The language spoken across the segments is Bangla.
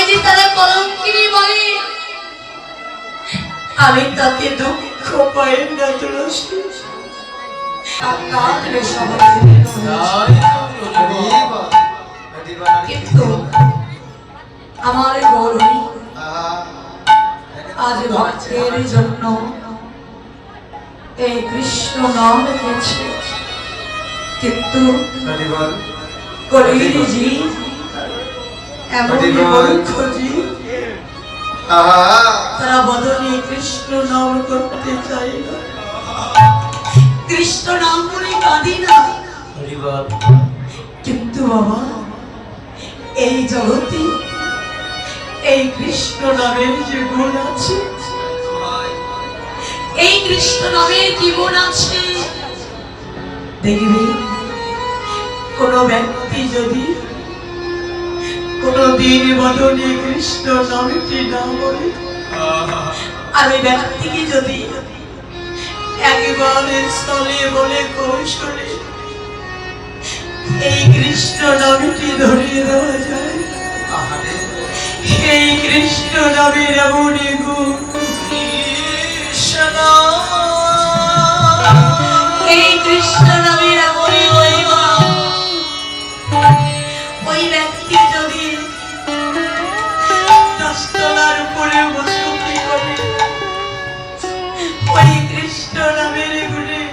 যে তারা কলঙ্কিনী বলে, আমি তাতে দুঃখ পাই না তুলসী। কিন্তু আমার গৌরী আজ ভক্তের জন্য এই কৃষ্ণ নাম নিয়েছে, কিন্তু কলিজি এমনই মূর্খ জীব, তারা বদনে কৃষ্ণ নাম করতে চায় না। কৃষ্ণ নাম বলে কাঁদি না, কিন্তু বাবা এই জগতে এই কৃষ্ণ নামের যে গুণ আছে, এই কৃষ্ণ নামের কি গুণ আছে দেখবি, কোন ব্যক্তি যদি কোনদিন বদনে কৃষ্ণ নামটি না বলে, আর ওই ব্যক্তিকে যদি একবার স্থলে বলে কৌশলে এই কৃষ্ণ নামটি ধরিয়ে দেওয়া যায়, এই কৃষ্ণ নামের এমনই গুণ, এই কৃষ্ণ নামের এমনই মহিমা, ওই ব্যক্তি যদি 10 তলার উপরে বসতি করে ওই কৃষ্ণ নামের গুণে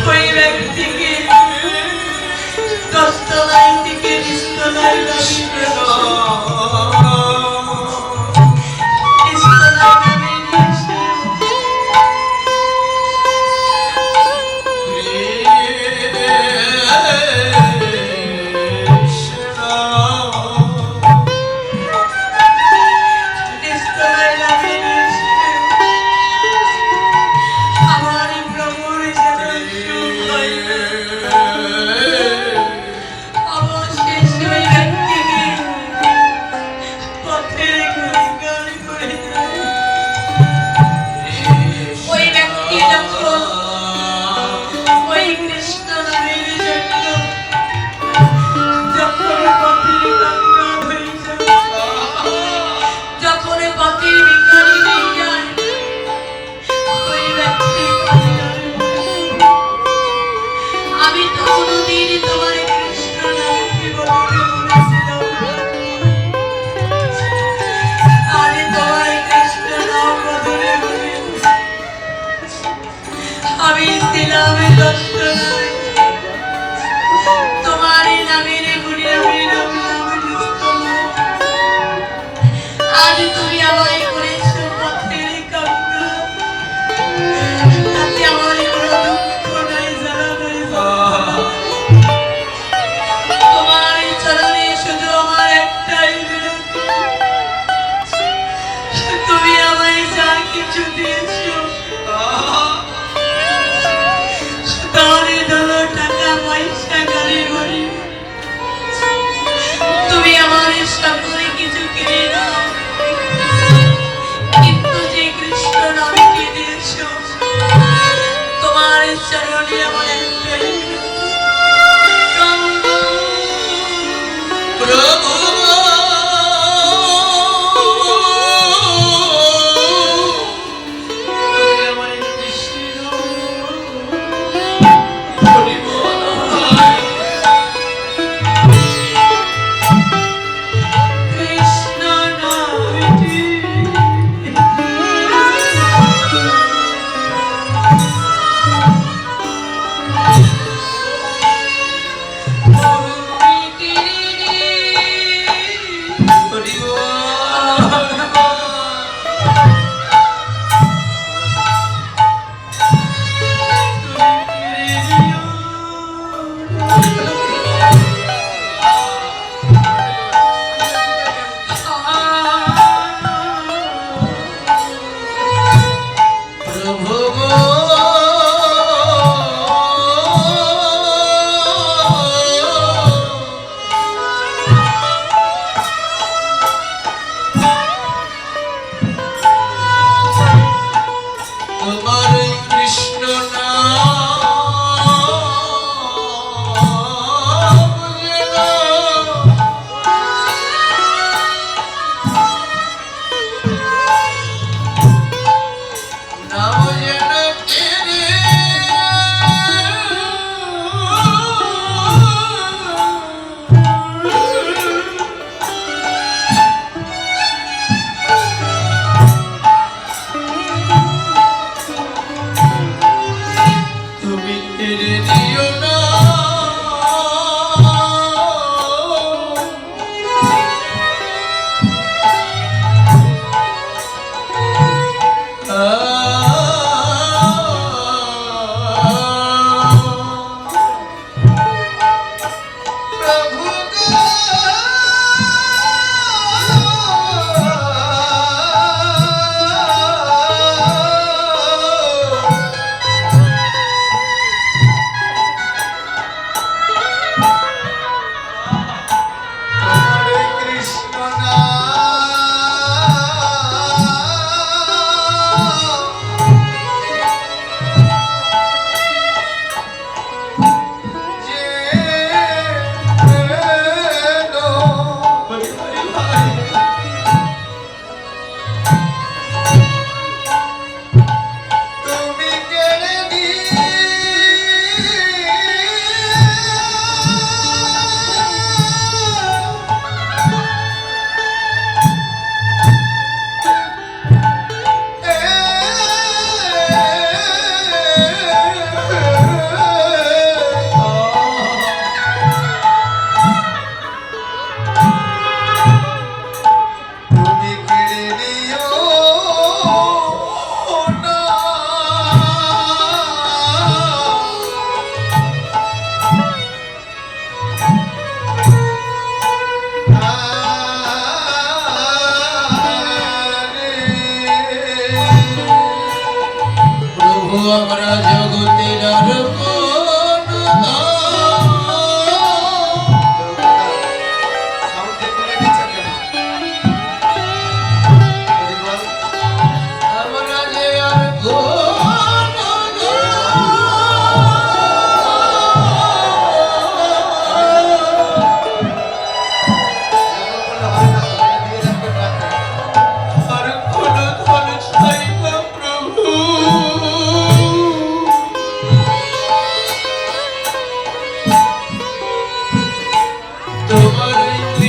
ওই ব্যক্তিকে 10 তলায় থেকে 20 তলায় নামিয়ে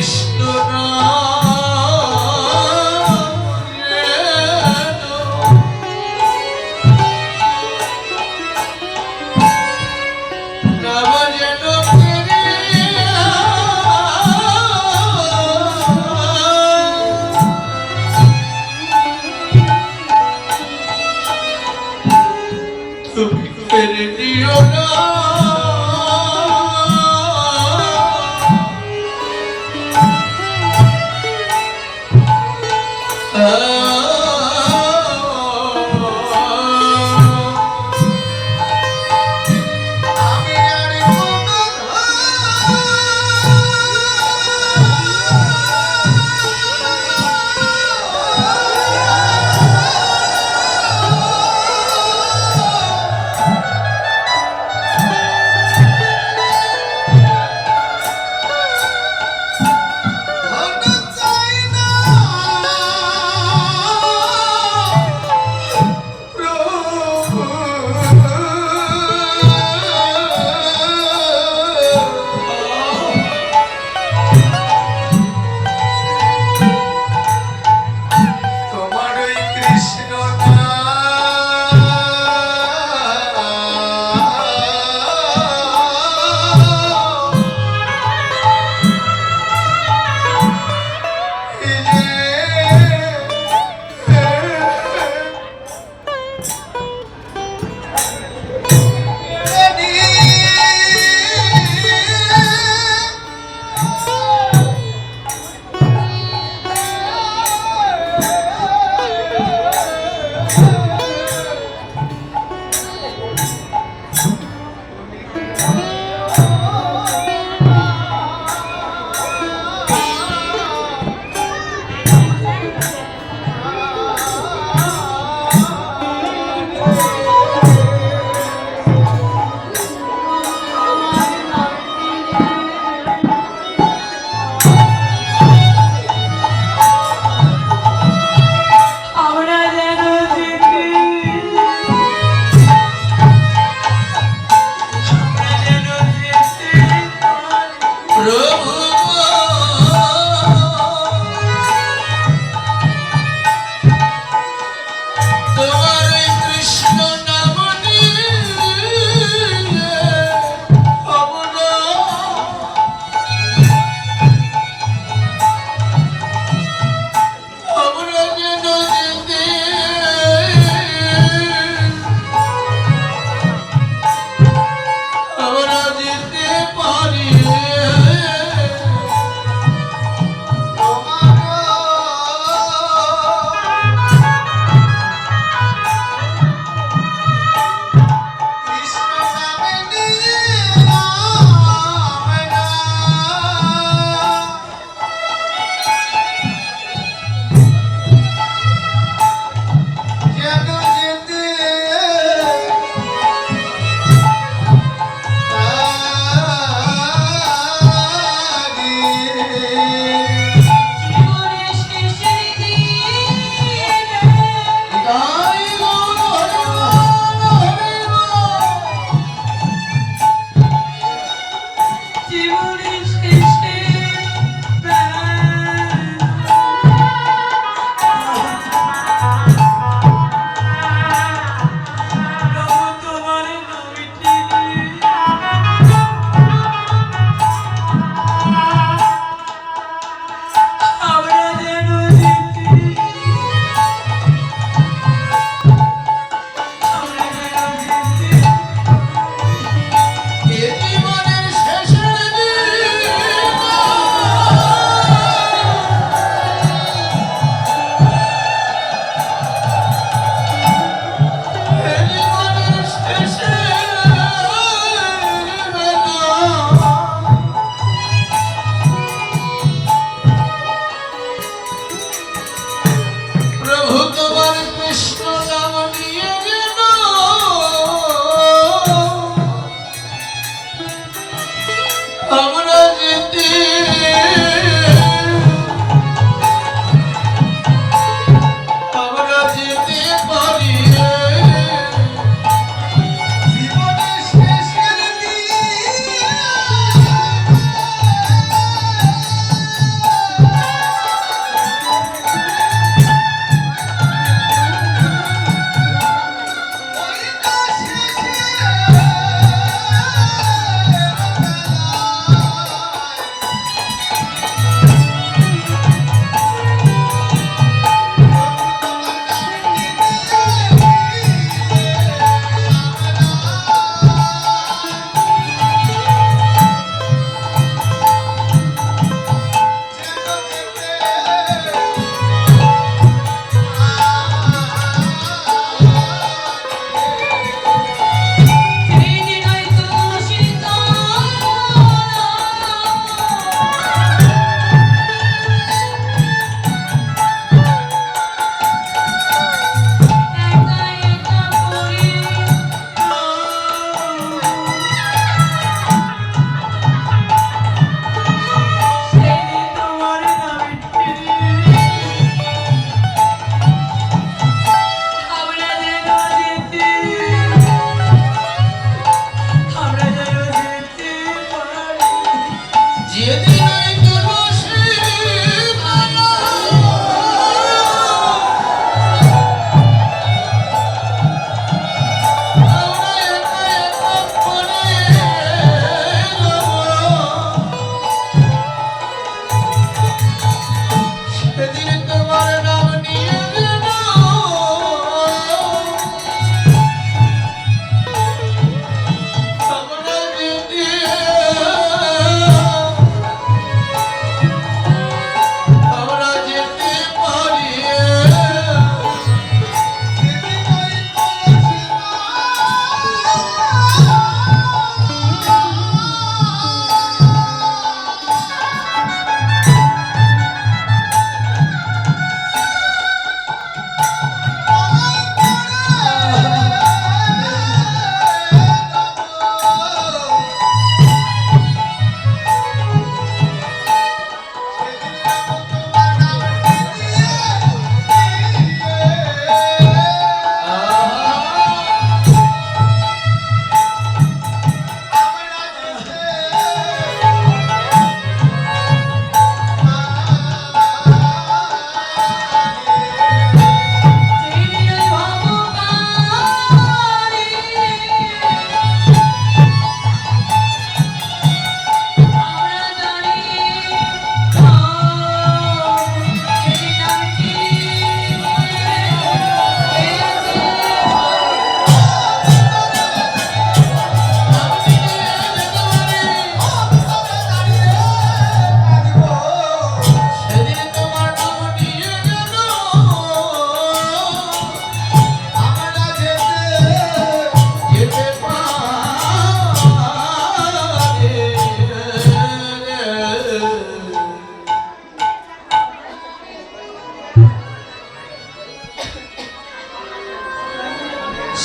কৃষ্ণ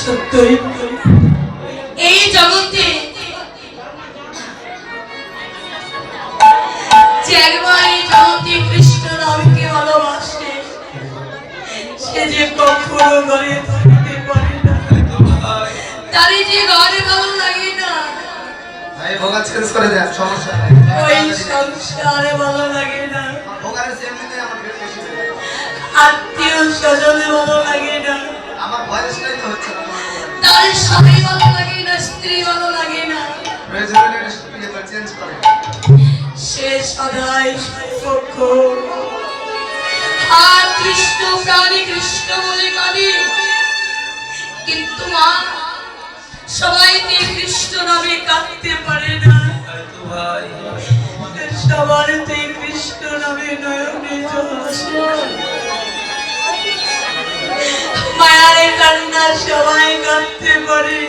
সত্যই এই জগতে যে একবার এই জগতে কৃষ্ণ নামকে ভালোবাসে সে যে কখনো ঘরে থাকতে পারে না, তারই যে ঘরে ভালো লাগে না, ভাই ভোগা চেঞ্জ করে দেন, সমস্যা নাই। ওই সংসারে ভালো লাগে না, ভোগারে এমনিতে আমার পেট বেশি দেবে। আত্মীয় স্বজনে ভালো লাগে না, আমার বয়সটাই তো হচ্ছে না তোমার ভোগারে। তার স্বামী ভালো লাগে না, স্ত্রী ভালো লাগে না, প্রয়োজনে এটা চেঞ্জ করে। সে সদাই পক্ষ আর কৃষ্ণ প্রাণী কৃষ্ণ বলে কাঁদে, কিন্তু মা সবাই তো কৃষ্ণ নামে কাঁদতে পারে না। সবার কৃষ্ণ নামে নয়নে জল আসে, মায়ারে কান্না সবাই কাঁদতে পারে,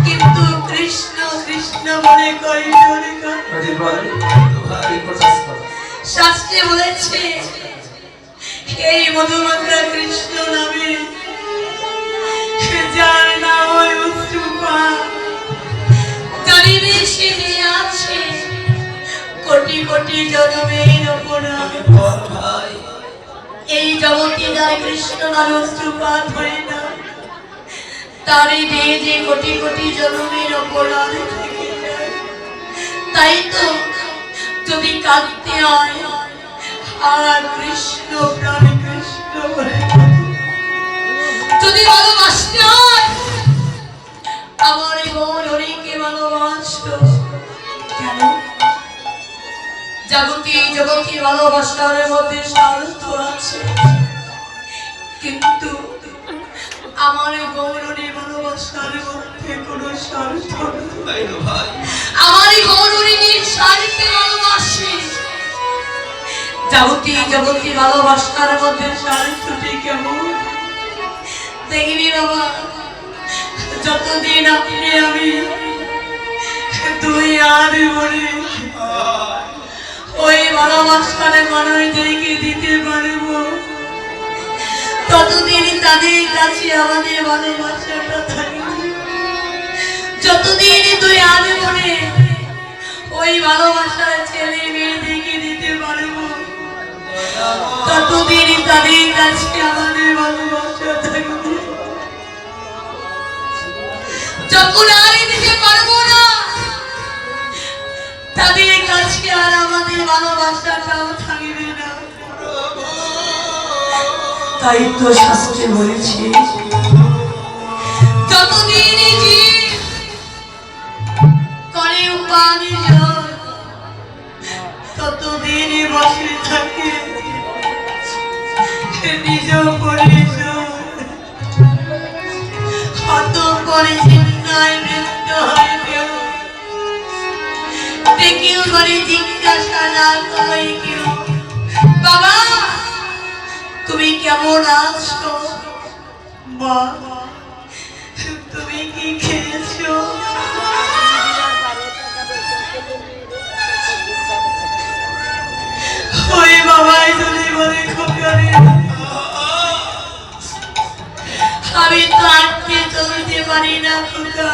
কিন্তু কৃষ্ণ কৃষ্ণ বলে কয়জনে কাঁদে। শাস্ত্রে বলেছে এই মধুমাত্রা কৃষ্ণ নামে যার নাম হয় অশ্রুপা, জানিবে সে যে আছে কোটি কোটি জন্মের অপরাধ। এই জগতে যার কৃষ্ণ নামে অশ্রুপাত হয় না, তারই দেহে যে কোটি কোটি জন্মের অপরাধ থেকে যায়। তাই তো যদি কাঁদতে হয় আর কৃষ্ণ প্রাণী কৃষ্ণ বলে, যদি ভালোবাসতে হয় আমার বোন হরিকে ভালোবাসো। কেন? জগতে ভালোবাসার মধ্যে স্বার্থ আছে, কিন্তু আমার গৌরী ভালোবাসার মধ্যে কোনো স্বার্থ নেই। আমার গৌরীর স্বার্থে ভালোবাসে। জগতে ভালোবাসার মধ্যে স্বার্থটি কেমন দেখবি বাবা, যতদিন আপনি আমি দুই আর মনে ওই ভালোবাসার মানুষদেরকে দিতে পারবো, ততদিন তাদের কাছে আমাদের ভালোবাসাটা থাকবে। যতদিন দুই আর মনে ওই ভালোবাসার ছেলে মেয়েদেরকে দিতে পারবো, ততদিন তাদের কাছে আমাদের ভালোবাসা থাকবে। যখন আর দিতে পারবো না তাদের কাছে আর আমাদের ভালোবাসাটাও থাকবে না। তাই তো শাস্ত্রে বলেছি যতদিন জীব করে উপার্জন ততদিন বসে থাকে নিজ পরিজন, কত করে চিন্তায় মৃত্যু হয় কেউ, কেউ করে জিজ্ঞাসা না করে কেউ, বাবা তুমি কেমন আছো, মা তুমি কি খেয়েছো, ওই বাবাই যদি বলে খোকারে আমি তো আটকে চলতে পারি না খোকা,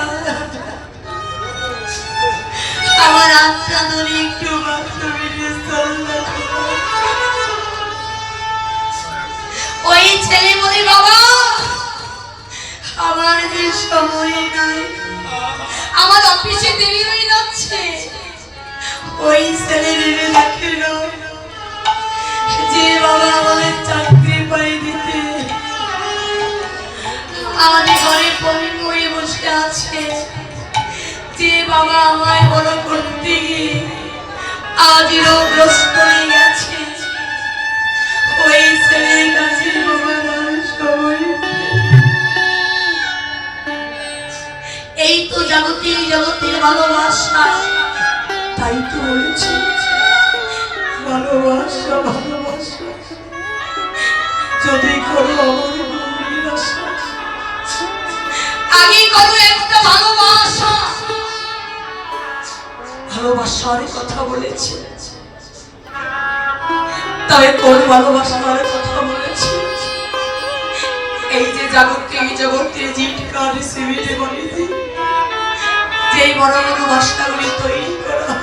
আমার আত্মা ধরে একটু বাথরুমে চল না। ওই ছেলে বলে বাবা আমার যে সময় নাই, আমার অফিসে দেরি হয়ে যাচ্ছে। ওই ছেলে ভেবে দেখে না যে বাবা আমাদের চাকরি পাই দিতে আমাদের ঘরে পরি হয়ে বসে আছে, যে বাবা আমায় বড় করতে গিয়ে আজ রোগগ্রস্ত হয়ে গেছে, ওই ছেলের কাছে বাবা আমার সময়। এই তো জগতের ভালোবাসা। তাই তো বলেছি ভালোবাসা ভালোবাসা যদি করো আমার গভীর আশা, আগে করো একটা ভালোবাসা। ভালোবাসার কথা বলেছে, তবে কোন ভালোবাসার কথা বলেছে? জগতে জগতে জিটকার সিমিটে বলি যেই বড় বড় বাসাগুলি তৈরি করা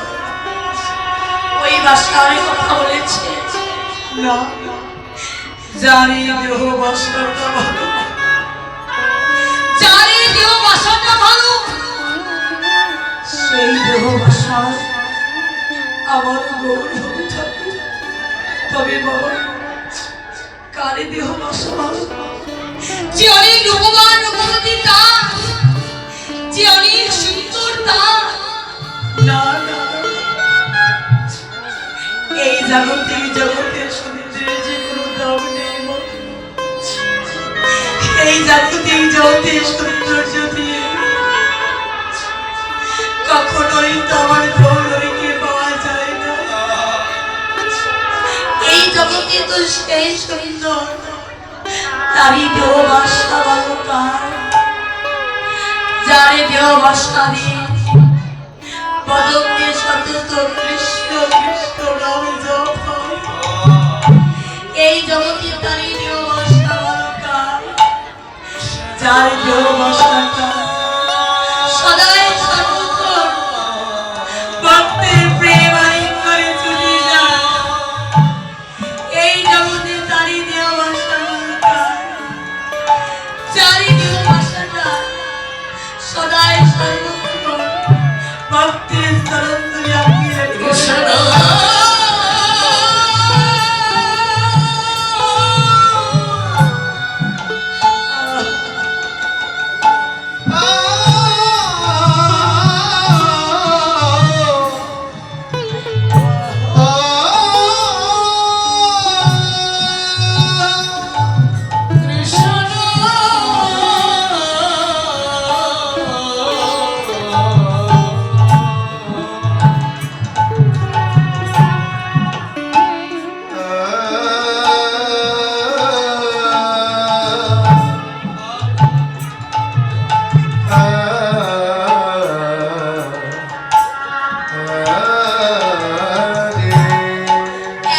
ওই বাসার কথা বলেছে না জানি দেহ বাসাটা ভালো জানি দেহ বাসাটা ভালো সেই দেহ বাসায় আমার গৌরব থাকে তবে বাবা কারে দেহ বাসা ভালো যে অনেক রূপবান রূপবতী তার যে অনেক সুন্দর তার না না এই জগতে জগতে সৌন্দর্যের যে কোনো দাম নেই মা। এই জগতে জগতে সৌন্দর্য দিয়ে কখনোই তো আমার গৌরীকে পাওয়া যায় না এই জগতে তো সেই সুন্দর তারই দেহ বাসা ভালো তার যারে দেহ বাসা দিয়ে পদকে সতত কৃষ্ণ কৃষ্ণ নাম জপ হয়। এই জগতে তারই দেহ বাসা ভালো তার যার দেহ বাসাটা সদাই সর্বক্ষণ ভক্তের প্রেম আইন করে চলে যায়। এই জগতে তারই দেহ বাসা ভালো তার যারই দেহ বাসাটা সদাই সর্বক্ষণ ভক্তের চরণ ধরে আঁকিয়ে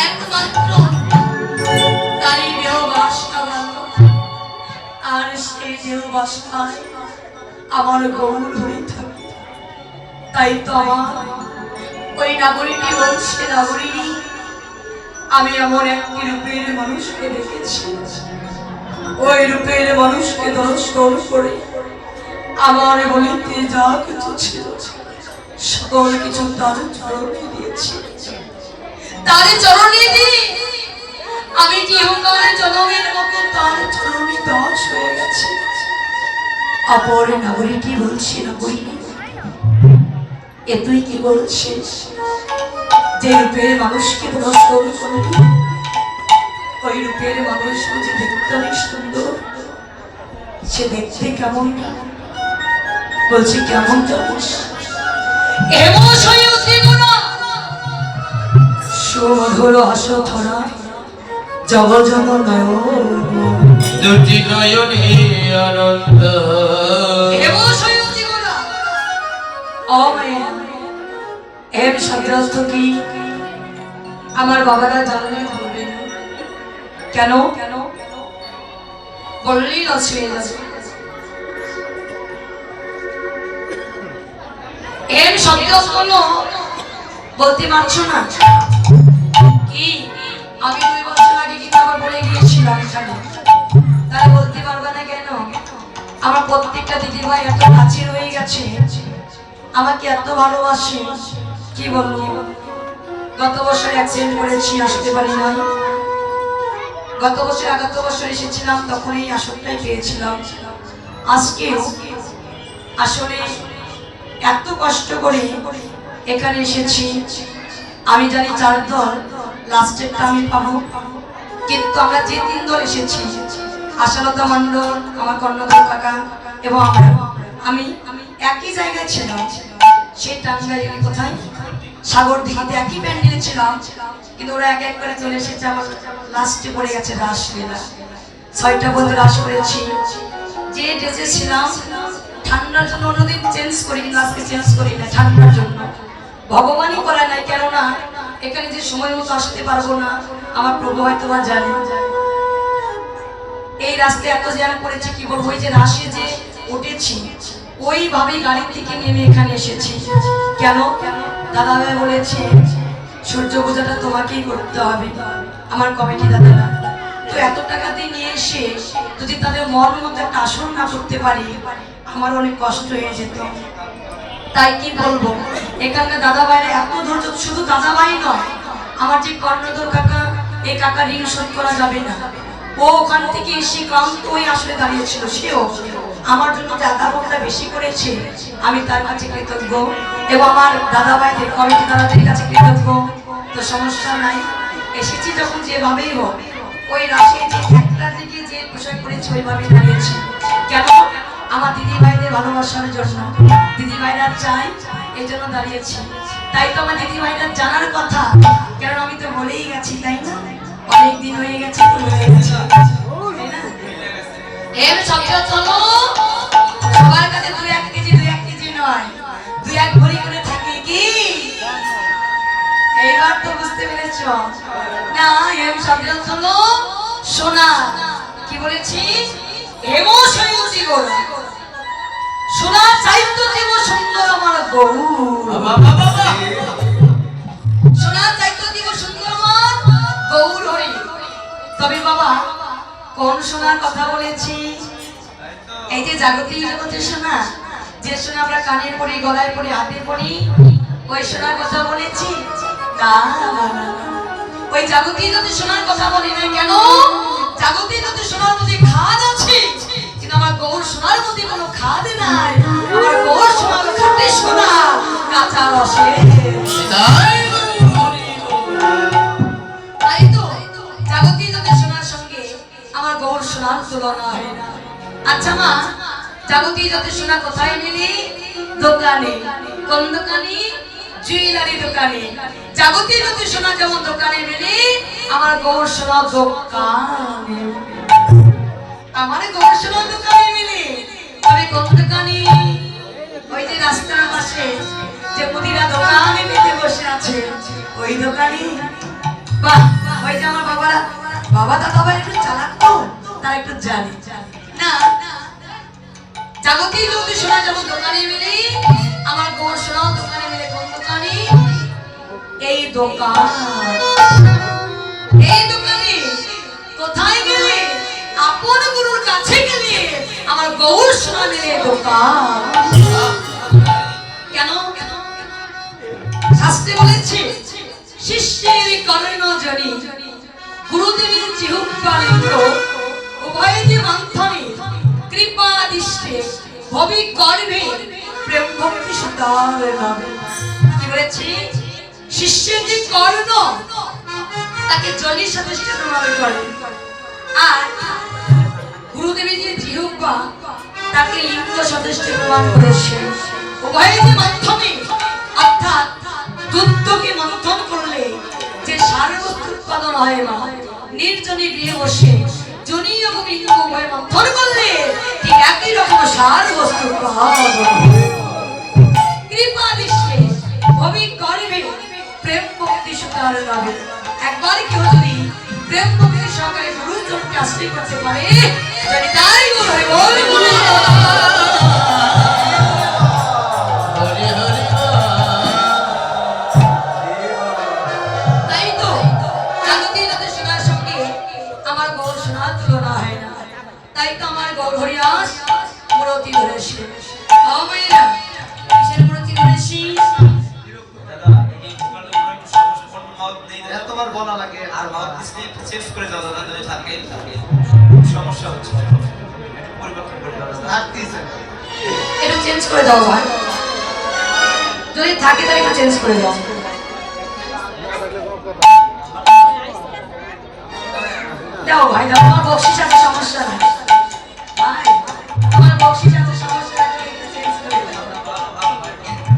একমাত্র তারই দেহ বাসা ভালো আর সেই দেহ বাসায় আমার গৌর হয়ে থাকে। তাই তো আমার ওই নাগরিকী বলছে নাগরিনী আমি এমন একটি রূপের মানুষকে দেখেছি ওই রূপের মানুষকে দর্শন করে আমার বলিতে যা কিছু ছিল সকল কিছু তার চরণে দিয়েছি তার চরণে দিয়ে আমি ইহকালে জনমের মতো তার চরণে দাস হয়ে গেছে। অপর নাগরিকী বলছি নাগরিনী এ তুই কি বলছিস যে রূপের মানুষকে দর্শন করবি ওই রূপের মানুষ যে দেখতে অনেক সুন্দর সে দেখতে কেমন বলছি কেমন জানিস এমন সয়ে উদ্দীপনা সুমধুর হাসধরা জগজন নয়ন দুটি নয়নে আনন্দ এমন সয়ে উদ্দীপনা এর সাথে কি আমার বাবারা জানলে বলবে না কেন বললেই অসুবিধা আছে এর শব্দ কোনো বলতে পারছো না কি আমি 2 বছর আগে কিন্তু আবার বলে গিয়েছিলাম এখানে তারা বলতে পারবে না কেন আমার প্রত্যেকটা দিদিভাই এত কাছের হয়ে গেছে আমাকে এত ভালোবাসে কি বলবো গত বছর অ্যাক্সিডেন্ট করেছি আসতে পারি নাই গত বছর আগত বছর এসেছিলাম তখন এই আসনটাই পেয়েছিলাম আজকে আসলে এত কষ্ট করে এখানে এসেছি আমি জানি 4 দল লাস্টেরটা আমি পাবো কিন্তু আমরা যে 3 দল এসেছি আশালতা মণ্ডল আমার কর্ণধর কাকা এবং আমি একই জায়গায় ছিলাম সেই টাঙ্গাইলে কোথায় সাগর দিঘিতে একই প্যান্ডেলে ছিলাম কিন্তু ওরা এক এক করে চলে এসেছে আমার লাস্টে পড়ে গেছে রাসলীলা 6টা বন্ধু রাস করেছি যে ড্রেসে ছিলাম ঠান্ডার জন্য অন্যদিন চেঞ্জ করি কিন্তু আজকে চেঞ্জ করি না ঠান্ডার জন্য ভগবানই করে নাই কেননা এখানে যে সময় মতো আসতে পারবো না আমার প্রভু হয়তো বা জানে এই রাস্তায় এত জ্যাম পড়েছে কি বলবো, ওই যে রাশে যে উঠেছি ওইভাবেই গাড়ি থেকে নেমে এখানে এসেছি। কেন? দাদা ভাই বলেছে সূর্য পূজাটা তোমাকেই করতে হবে, আমার কমিটি দাদারা। তো এত টাকা দিয়ে নিয়ে এসে যদি তাদের মন মতো একটা আসন না করতে পারি আমার অনেক কষ্ট হয়ে যেত। তাই কি বলবো, এখানকার দাদা ভাইরা এত ধৈর্য, শুধু দাদা ভাই নয়, আমার যে কর্ণধর কাকা, এই কাকা ঋণ শোধ করা যাবে না। ও ওখান থেকে এসে ক্লান্ত হয়ে আসলে দাঁড়িয়েছিল, সেও আমার জন্য যে আধা ঘন্টা বেশি করেছে, আমি তার কাছে কৃতজ্ঞ এবং আমার দাদা ভাইদের কমিটি দাদাদের কাছে কৃতজ্ঞ। তো সমস্যা নাই, এসেছি যখন যেভাবেই হোক, ওই রাশে যে একটা দিকে যে পোশাক করেছে ওইভাবেই দাঁড়িয়েছি। কেন? আমার দিদি ভাইদের ভালোবাসার জন্য, দিদি ভাইরা চাই এই জন্য দাঁড়িয়েছি। তাই তো আমার দিদি ভাইরা জানার কথা, কারণ আমি তো বলেই গেছি, তাই না? অনেক দিন হয়ে গেছে তো হয়ে গেছে, তাই না? এর সবটা চলো, সবার কাছে 2-1 কেজি 2-1 কেজি নয়, 2-1 ভরি করে থাকে কি? এইবার তো বুঝতে পেরেছ না? এর সবটা চলো সোনা, কি বলেছি? হেম সৈয়দী গোরা সোনা চাইতো জীব সুন্দর আমার গৌর, সোনা চাইতো জীব সুন্দর আমার গৌর হরি। তবে বাবা কোন সোনার কথা বলেছি? এই যে জাগতিক জগতের সোনা, যে সোনা আমরা কানের পরি, গলায় পরি, হাতে পরি, ওই সোনার কথা বলেছি না? ওই জাগতিক জগতের সোনার কথা বলি না। কেন? জাগতিক জগতের সোনার মধ্যে খাদ আছে, কিন্তু আমার গৌর সোনার মধ্যে কোনো খাদ নাই। আমার গৌর সোনা হলো খাঁটি সোনা, কাঁচা রসে। তাই তো জাগতিক জগতের সোনার সঙ্গে আমার গৌর সোনার তুলনা হয় না। আচ্ছা মা, জাগতিক জগতের সোনা কোথায় মিলি? দোকানে। কোন দোকানে? জুয়েলারি দোকানে। জাগতিক জগতের সোনা যেমন দোকানে মিলি, আমার গৌর সোনা দোকানে, আমার গৌর সোনা দোকানে মিলি। তবে কোন দোকানে? ওই যে রাস্তার পাশে যে মুদিরা দোকানে মেতে বসে আছে, ওই দোকানে। বাহ, ওই যে আমার বাবারা, বাবা দাদা ভাই একটু চালাক তো, তারা একটু জানে না। জাগতিক জগতের সোনা যেমন দোকানে মিলে, আমার গৌর সোনা দোকানে মিলে। কোন দোকানে? এই দোকান। এই দোকানে কোথায় গেলে? আপন গুরুর কাছে গেলে আমার গৌর সোনা মিলে দোকান। কেন? শাস্ত্রে বলেছে শিষ্যের কর্ণজনি, গুরুদেবের জিহ্বা লিঙ্গ, উভয় যে মন্থনে কৃপা দৃষ্টে ভবি গর্ভে প্রেম ভক্তি সুতার নামে। কি বলেছে? শিষ্যের যে কর্ণ, তাকে জনির সাথে প্রমাণ করে, আর গুরুদেবের যে জিহ্বা, তাকে লিঙ্গ সদৃশ প্রমাণ করেছে। উভয় যে মাধ্যমে, অর্থাৎ দুধকে মন্থন করলে যে সার বস্তু উৎপাদন হয় মা, নির্জনে গৃহে বসে জনি এবং লিঙ্গ উভয় মন্থন করলে ঠিক একই রকম সার বস্তু উৎপাদন। কৃপা দৃষ্টে ভবি গর্ভে প্রেম ভক্তি সুতার নামে। একবার কেউ যদি প্রেম ভক্তি সহকারে গুরুজনকে আশ্রয় করতে পারে, যদি তাই গুরু হয় বল গুরু। তাই তো জাগতিক জগতের সোনার সঙ্গে আমার গৌর সোনার তুলনা হয় না। তাই তো আমার গৌর হরিদাস মূর্তি ধরেছে। ও মেয়েরা, কিসের মূর্তি ধরেছি? এতবার বলা লাগে আর ভাব দিতে চেঞ্জ করে দাও দাদা, যদি থাকে সমস্যা হচ্ছে, পরিবর্তন করে দাও দাদা। থাকতেছে। একটু চেঞ্জ করে দাও ভাই, যদি থাকে তাহলে একটু চেঞ্জ করে দাও। দাও ভাই দাও, আমার বকশিস আছে, সমস্যা নাই ভাই, আমার বকশিস আছে, সমস্যা নাই, একটু চেঞ্জ করে দাও।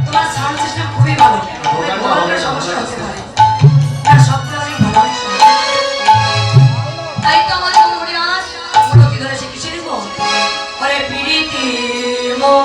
তোমার সাউন্ড সিস্টেম খুবই ভালো, তোমার সমস্যা হতে পারে না, সবটা অনেক ভালো। তাই তো আমার হরিদাস মূর্তি ধরেছে। কিসের গো? ওরে পিরিতি মৌ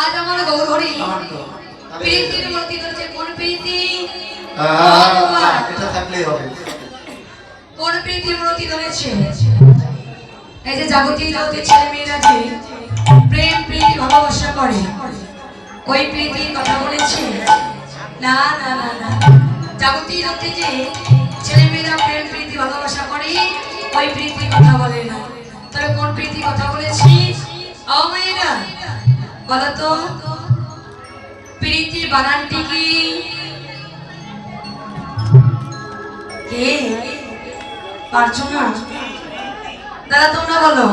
আজ আমার গৌরহরি আমার তো প্রীতির মূর্তি ধরেছে। কোন প্রীতি? এটা থাকলেই হবে। কোন প্রীতির মূর্তি ধরেছে? এই যে জাগতিক জগতের ছেলে মেয়েরা যে প্রেম প্রীতি ভালোবাসা করে, ওই প্রীতির কথা বলেছে? না না না না, জাগতিক জগতে যে ছেলে মেয়েরা প্রেম প্রীতি ভালোবাসা করে, ওই প্রীতির কথা বলে না। তবে কোন প্রীতির কথা বলেছি? ও মেয়েরা বলো তো, প্রীতি বানানটি কি? কে পারছো না? দাদা তোমরা বলো,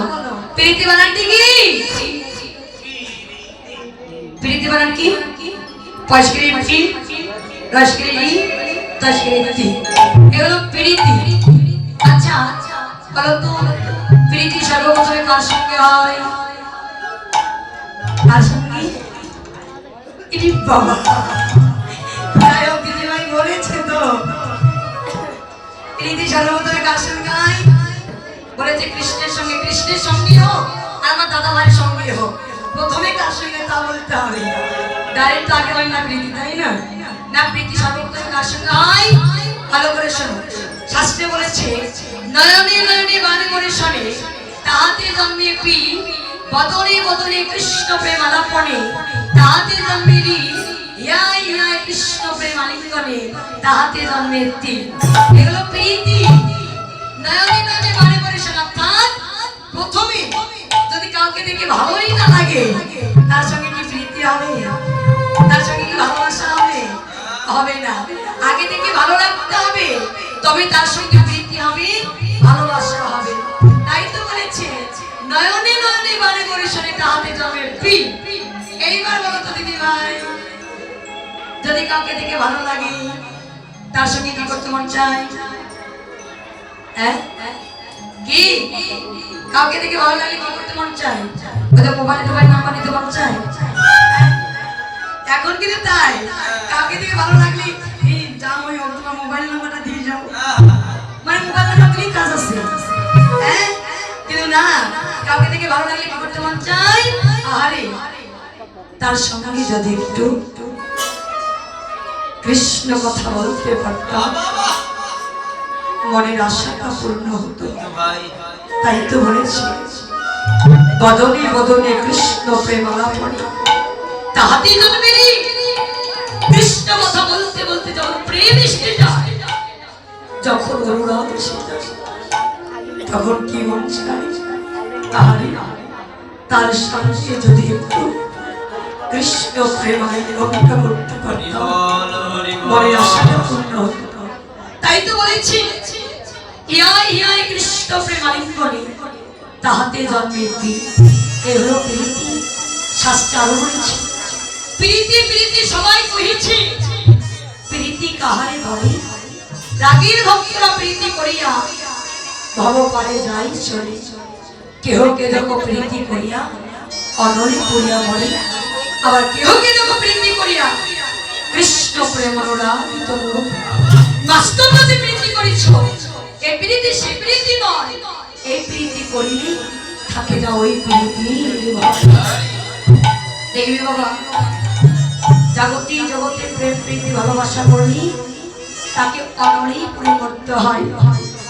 প্রীতি বানানটি কি? প্রীতি বানান কি? পয়স্করি কি, রসকরি কি, তস্করি কি, এগুলো প্রীতি। আচ্ছা বলো তো, প্রীতি সর্বপ্রথমে কার সঙ্গে হয়? কার সঙ্গে? ইনি বাবা নায়ক দিদিভাই বলেছে তো, প্রীতি সর্বপ্রথমে কার সঙ্গে হয়? বলেছে কৃষ্ণের সঙ্গে। কৃষ্ণের সঙ্গে হোক আর আমার দাদা ভাইয়ের সঙ্গে হোক, প্রথমে কার সঙ্গে তা বলতে হবে। ডাইরেক্ট আগে হয় না প্রীতি, তাই না? না, প্রীতি সর্বপ্রথমে কার সঙ্গে হয়? ভালো করে শোনো, শাস্ত্রে বলেছে নয়নে নয়নে বাণী করে শোনে, তাহাতে জন্মে পি, বদনে বদনে কৃষ্ণ প্রেম আলাপনে, তাহাতে জন্মে রি, ইয়া ইয়া কৃষ্ণ প্রেম আলিঙ্গনে, তাহাতে জন্মে তি। এগুলো প্রীতি। নয়নে নয়নে বাণী করে শোনা, অর্থাৎ প্রথমে যদি কাউকে দেখে ভালোই না লাগে, তার সঙ্গে কি প্রীতি হবে? তার সঙ্গে কি ভালোবাসা হবে? হবে না। আগে থেকে ভালো লাগতে হবে, তবে তার সঙ্গে প্রীতি হবে, ভালোবাসা হবে। তাই তো বলেছে নয়নে নয়নে বাণী করে শোনে, তাহাতে জন্মে পি। এইবার বলো তো দিদি ভাই, যদি কাউকে দেখে ভালো লাগে, তার সঙ্গে কি করতে মন চায়? কি কাউকে দেখে ভালো লাগলে কি করতে মন চায়? ওদের মোবাইল টোবাইল নাম্বার নিতে মন চায়? এখন কিন্তু তাই, কাউকে দেখে ভালো লাগলে এই যাও ওই তোমার মোবাইল নাম্বারটা দিয়ে যাও, মানে মোবাইল নাম্বার দিলেই কাজ আছে। হ্যাঁ, কিন্তু না, কাউকে দেখে ভালো লাগলে কি করতে মন চায়? আরে তার সঙ্গে যদি একটু কৃষ্ণ কথা বলতে পারতাম, মনের আশাটা পূর্ণ হতো। তাই তো বলেছি বদনে বদনে কৃষ্ণ প্রেম আলাপনে, তাহাতে জন্মে রি। কৃষ্ণ কথা বলতে বলতে যখন প্রেম এসে যায়, যখন অনুরাগ এসে যায়, তখন কি মন চায়? আরে তার সঙ্গে যদি একটু কৃষ্ণ প্রেম আলিঙ্গনটা করতে পারতাম, মনের আশাটা পূর্ণ হতো। তাই তো বলেছি ইয়া ইয়া কৃষ্ণ প্রেম আলিঙ্গনে, তাহাতে জন্মে তি। এ হলো প্রীতি। শাস্ত্রে আরো বলেছে প্রীতি প্রীতি সবাই কহিছে, প্রীতি কাহারে বলে? রাগের ভক্তরা প্রীতি করিয়া ভব পারে যাই চলে, কেহ কে দেখো প্রীতি করিয়া অনরে করিয়া মরে, আবার কেহ কে দেখো প্রীতি করিয়া কৃষ্ণ প্রেম অনুরাগিত রূপ। বাস্তব যে প্রীতি করিছ, এই প্রীতি সে প্রীতি নয়। এই প্রীতি করিলে থাকে না ওই প্রীতি। দেখবি বাবা, জাগতিক জগতে প্রেম প্রীতি ভালোবাসা করলি তাকে অনরেই পুরে করতে হয়,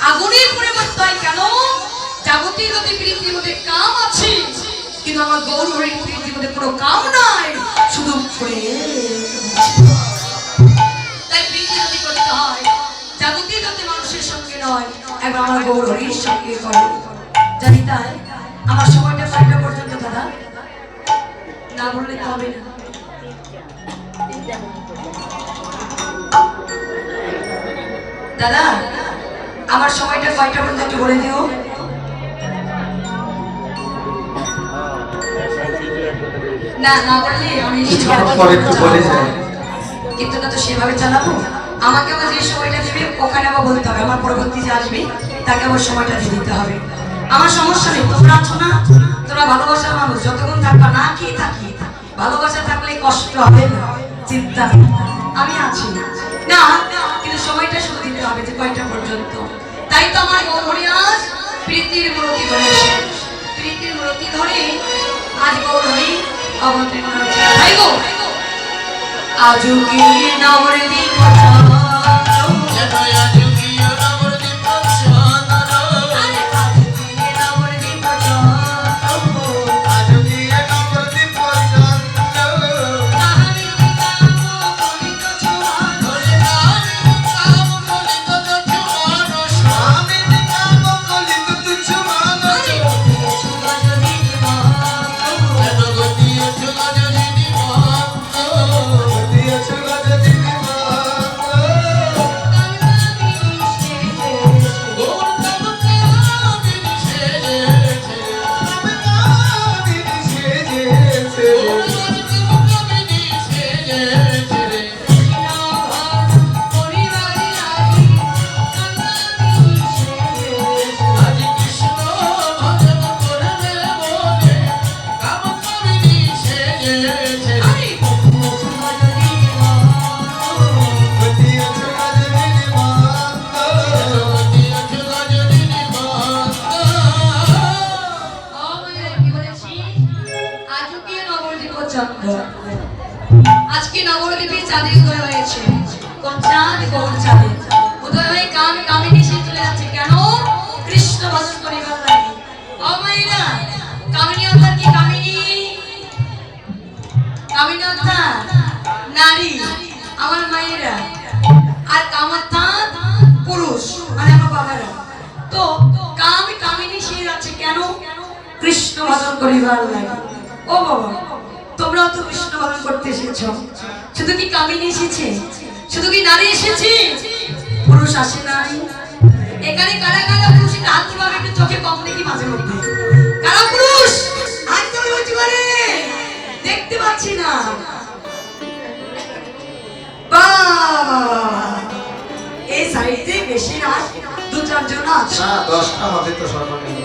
আগুনে পুরে করতে হয়। কেন? জাগতিক জগতে প্রীতির মধ্যে কাম আছে, কিন্তু আমার গৌরহরির প্রীতির মধ্যে কোনো কাম নাই, শুধু তাই প্রীতি যদি করতে হয় জাগতিক জগতে মানুষের সঙ্গে নয়, একবার আমার গৌরহরির সঙ্গে করো। জানি তাই আমার সময়টা 5টা পর্যন্ত। দাদা না বললে তো হবে না। দাদা আমার সময়টা 5টা পর্যন্ত একটু বলে দিও। না না বললে আমি কীর্তনটা তো সেভাবে চালাবো। আমাকে আবার যে সময়টা দেবে ওখানে আবার বলতে হবে, আমার পরবর্তী যে আসবে তাকে আবার সময়টা দিয়ে দিতে হবে। আমার সমস্যা নেই, তোমরা আছো না, তোমরা ভালোবাসার মানুষ, যতক্ষণ থাকবা না কি থাকি, ভালোবাসা থাকলে কষ্ট হবে না, চিন্তা আমি আছি না, কিন্তু সময়টা শুধু দিতে হবে যে 5টা পর্যন্ত। তাই তো আমার গৌরহরি আজ প্রীতির মূর্তি ধরে, প্রীতির মূর্তি ধরে আজ গৌরহরি আমাকে মনে হচ্ছে ভাই গো আজও কি নবদ্বীপ যেন আজুকিও নবদ্বীপ চন্দন আরে আজও কি নবদ্বীপ আজ গিয়ে নবদ্বীপ চন্দ্র কাহানি কাম করিত চুয়ান ধরে কাম কলিত তুচ্ছ মানুষ আমি কাম কলিত তুচ্ছ মানুষ যেন গতিয়েছ গজদিনী মন্ত্র দিয়েছ গজদিনী আজকে নবদ্বীপে চাঁদের উদয় হয়েছে কোন চাঁদ কোন চাঁদে উদয় হয়ে কাম কামিনী সে চলে যাচ্ছে কেন কৃষ্ণ ভজন করিবার লাগে ও মাইরা কামিনী অর্থাৎ কি কামিনী কামিনী অর্থাৎ নারী আমার মায়েরা আর কাম অর্থাৎ পুরুষ মানে আমার বাবারা তো কাম কামিনী সে যাচ্ছে কেন কৃষ্ণ ভজন করিবার লাগে ও বাবা তোমরাও তো কৃষ্ণ ভজন করতে এসেছো শুধু কি কামিনী এসেছে শুধু কি নারী এসেছে পুরুষ আসে নাই এখানে কারা কারা পুরুষ একটু হাত তুলবে একটু চোখে কম দেখি মাঝে মধ্যে কারা পুরুষ হাত তুলে বলছি মানে দেখতে পাচ্ছি না বাবা এই সাইডে বেশি না দু চারজন আছে না 10টা হবে তো সর্বনিম্ন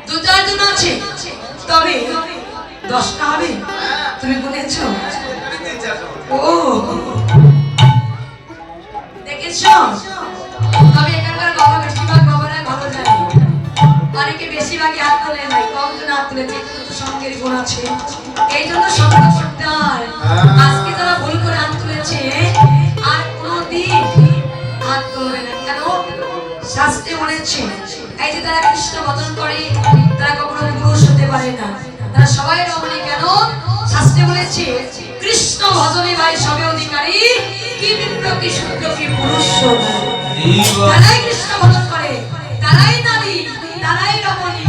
দু চারজন আছে তবে 10টা হবে তুমি গুনেছো ও দেখেছো তবে এখানকার বাবা বেশিরভাগ বাবারা ভালো জানে অনেকে বেশিরভাগই হাত তোলে নাই কমজন হাত তুলেছে এগুলো তো সঙ্গের গুণ আছে এই জন্য সঙ্গ করতে হয় আজকে যারা ভুল করে হাত তুলেছে আর কোনোদিন হাত তুলবে না কেন শাস্ত্রে বলেছে এই যে তারা কৃষ্ণ ভজন করে তারা কখনো পুরুষ হতে পারে না তারা সবাই রমণী কেন শাস্ত্রে বলেছে কৃষ্ণ ভজনে ভাই সবে অধিকারী কি বিপ্র কি শূদ্র কি পুরুষ তারাই কৃষ্ণ ভজন করে তারাই নারী তারাই রমণী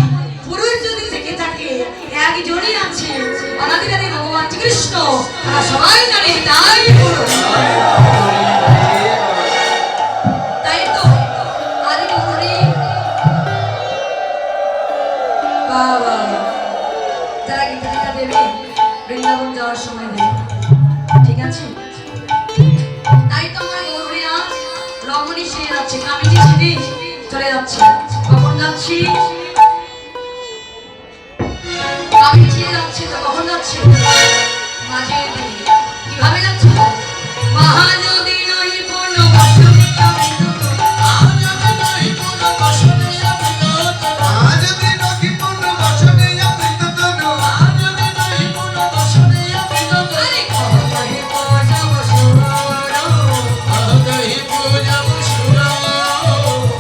পুরুষ যদি থেকে থাকে একজনই আছে অনাদিরাদি ভগবান কৃষ্ণ তারা সবাই নারী তাই পুরুষ তাই তো আদি পুরী বাবা তারা গীতা দেবে বৃন্দাবন যাওয়ার সময় দেবে ঠিক আছে তাই তো আমার গৌরিয়া রমণী সে যাচ্ছে কামিনী সিঁড়ি চলে যাচ্ছে কখন যাচ্ছি কামিনী সিঁড়ি যাচ্ছে তো কখন যাচ্ছে মাঝে কিভাবে যাচ্ছে মহানদী নই পূর্ণ বসতি কামিনী আজ দিন কি পূর্ণ বসনে অমৃত তনু আরে কহে পূজা বসুরা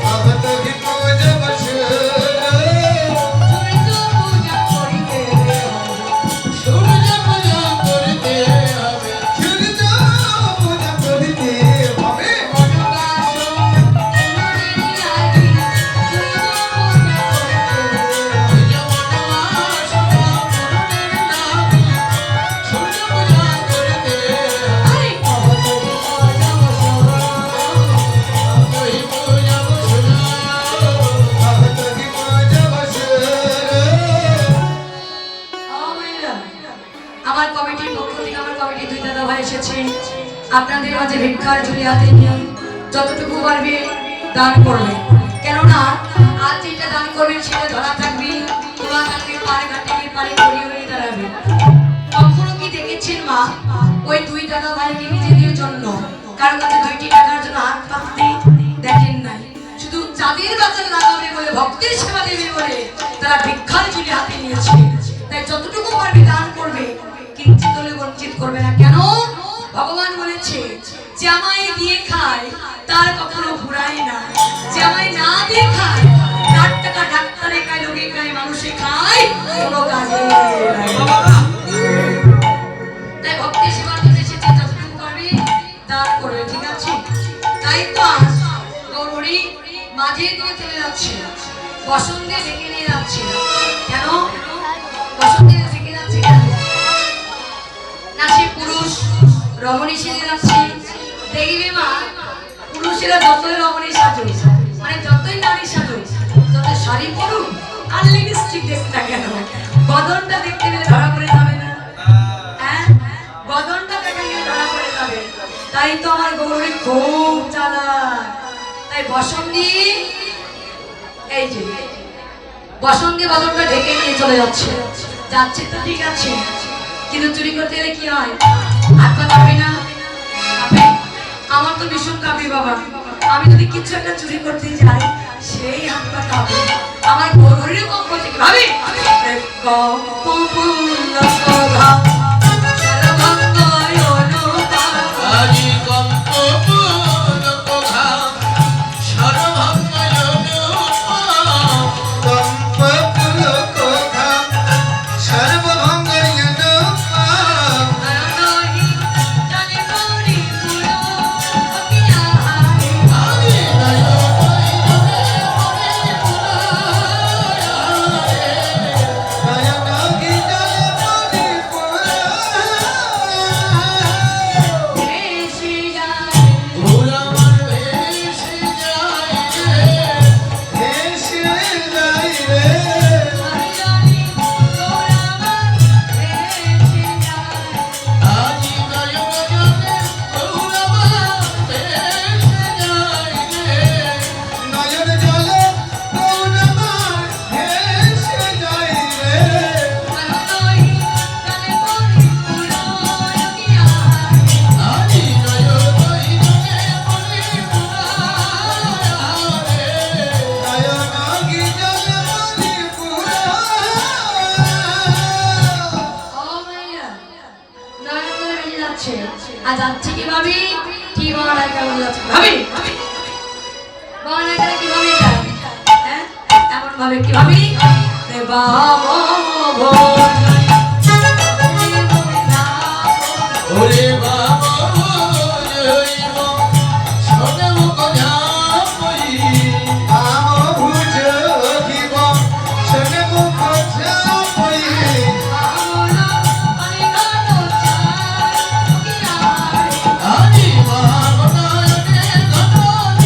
ভগত কি পূজা বসনে সূর্য পূজা করিতে সূর্য পূজা করিতে হবে ভগত কি পূজা বসনে আমার কমিটির পক্ষ থেকে আমার কমিটির দুই দাদা ভাই এসেছে আপনাদের মাঝে ভিক্ষার ঝুলি হাতে নিয়ে যতটুকু পারবে দান করবে কেননা আজ যেটা দান করবেন সেটা ধরা থাকবে তোমার কালকে পারে ঘাটে পারে ঘড়ি হয়ে দাঁড়াবে কখনো কি দেখেছেন মা ওই দুই দাদা ভাইকে নিজেদের জন্য কারো কাছে 2টি টাকার জন্য হাত পাততে দেখেন নাই শুধু চাঁদের বাজার লাগাবে বলে ভক্তের সেবা দেবে বলে তারা ভিক্ষার ঝুলি হাতে নিয়েছে তাই যতটুকু পারবে দান করবে কিন্তু তার কখনো ঘুরাই না, যে আমায় না দিয়ে খায়, 4 টাকা ডাক্তারে খায়, লোকে খায়, মানুষে খায়, কোনো কাজে লাগে না। তাই ভক্তি সেবার দিতে এসেছে, যতটুকু করবে দান করবে, ঠিক আছে? তাই তো আজ গৌরী মাঝে দিয়ে চলে যাচ্ছে, বসন্তে ডেকে নিয়ে যাচ্ছে। কেন বসন্তে ডেকে যাচ্ছে? কেন না সে পুরুষ রমণী সেজে যাচ্ছে? দেখবে মা, পুরুষেরা যতই রমণী সাজুক, মানে যতই নারী সাজুক, যত শাড়ি পরুক আর লিপস্টিক দেখ না কেন, বদনটা দেখতে গেলে ধরা পড়ে যাবে না? হ্যাঁ, বদনটা দেখে গেলে ধরা পড়ে যাবে। তাই তো আমার গৌরী খুব চালাক। তাই বসন্তী, এই যে বসন্তী বদনটা ঢেকে নিয়ে চলে যাচ্ছে। যাচ্ছে তো ঠিক আছে, কিন্তু চুরি করতে গেলে কি হয়? হাত পা কাঁপে না? কাঁপে? আমার তো ভীষণ কাঁপে বাবা। আমি যদি কিছু একটা চুরি করতে যাই, সেই হাত পা কাঁপে। আমার গৌরীরও কম করছে কি ভাবি? আজি কম্প পুলক ঘাম সর্বভঙ্গ অনুপম। কম্প পুলক ঘাম সর্বভঙ্গ অনুপম। আজি নয়ন গীতলে মণিপুর। ফুল আমার ভেসে যায় রে। ভেসে যায় রে। আজি নয়ন জলে ফুল আমার ভেসে যায় রে। নয়ন জলে পূর্ণমার ভেসে যায় রে। আজি নয়ন জলে মণিপুর রে। নয়ন গীতলে মণিপুর। আর যাচ্ছে কি ভাবি? কি বাবা নায়িকা বলে যাচ্ছে ভাবি? বাবা নায়িকা কিভাবে যায়? হ্যাঁ, এমন ভাবে কি ভাবি? রে বাবা ওরে বাবা জয়ব শোনে মুখ ঝাপই। আম ভুজ দিব শোনে মুখ ঝাপই। আজি মহানয়নে ঘন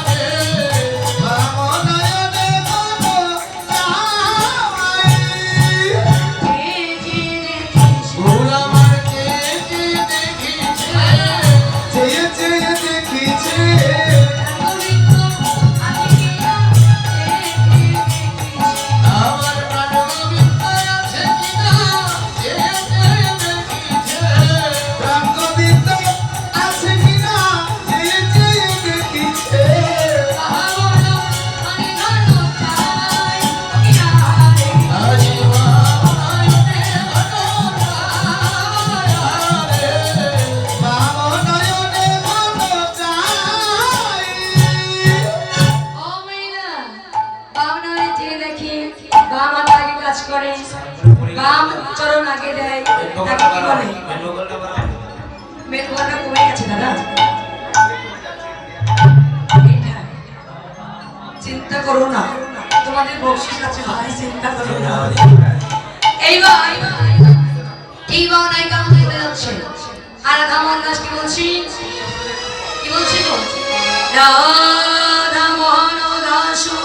রে। বাম নয়নে মন চাই। ফুল আমার কেটে দেখিছে। চেয়ে চেয়ে দেখিছে। আমার প্রাণ গোবিন্দ আছে কিনা চেয়ে দেখিছে। প্রাণ গোবিন্দ আছে কিনা চেয়ে চেয়ে দেখিছে। আজি মহানয়নে ঘন রে। বাম নয়নে মন চাই। কাজ করে, বাম চরণ আগে দেয়, তাকে কি বলে? মেঘমালা কমে গেছে দাদা। এটা চিন্তা করো না, তোমাদের বকশিস আছে ভাই, চিন্তা করো না। এইবার নায়িকার মতো চলে যাচ্ছে। আর আমার দাস কি বলছি? কি বলছি গো? রাধা মোহন দাস ও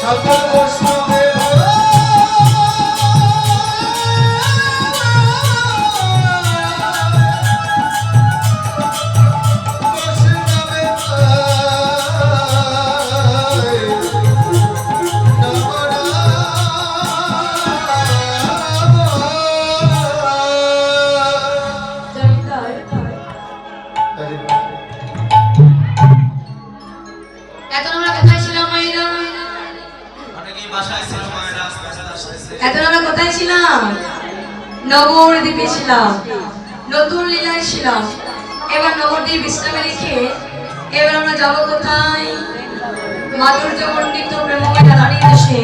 সকল বৈষ্ণবে এত আমরা কোথায় ছিলাম মায়েরা? অনেকেই বাসায় ছিল, মায়েরা আস্তে আস্তে আসতেছে। এত আমরা কোথায় ছিলাম? নবদ্বীপে ছিলাম, নতুন লীলায় ছিলাম। এবার নবদ্বীপ বিশ্রামে রেখে এবার আমরা যাবো কোথায়? মাধুর্য মণ্ডিত প্রেমময় রানী দেশে,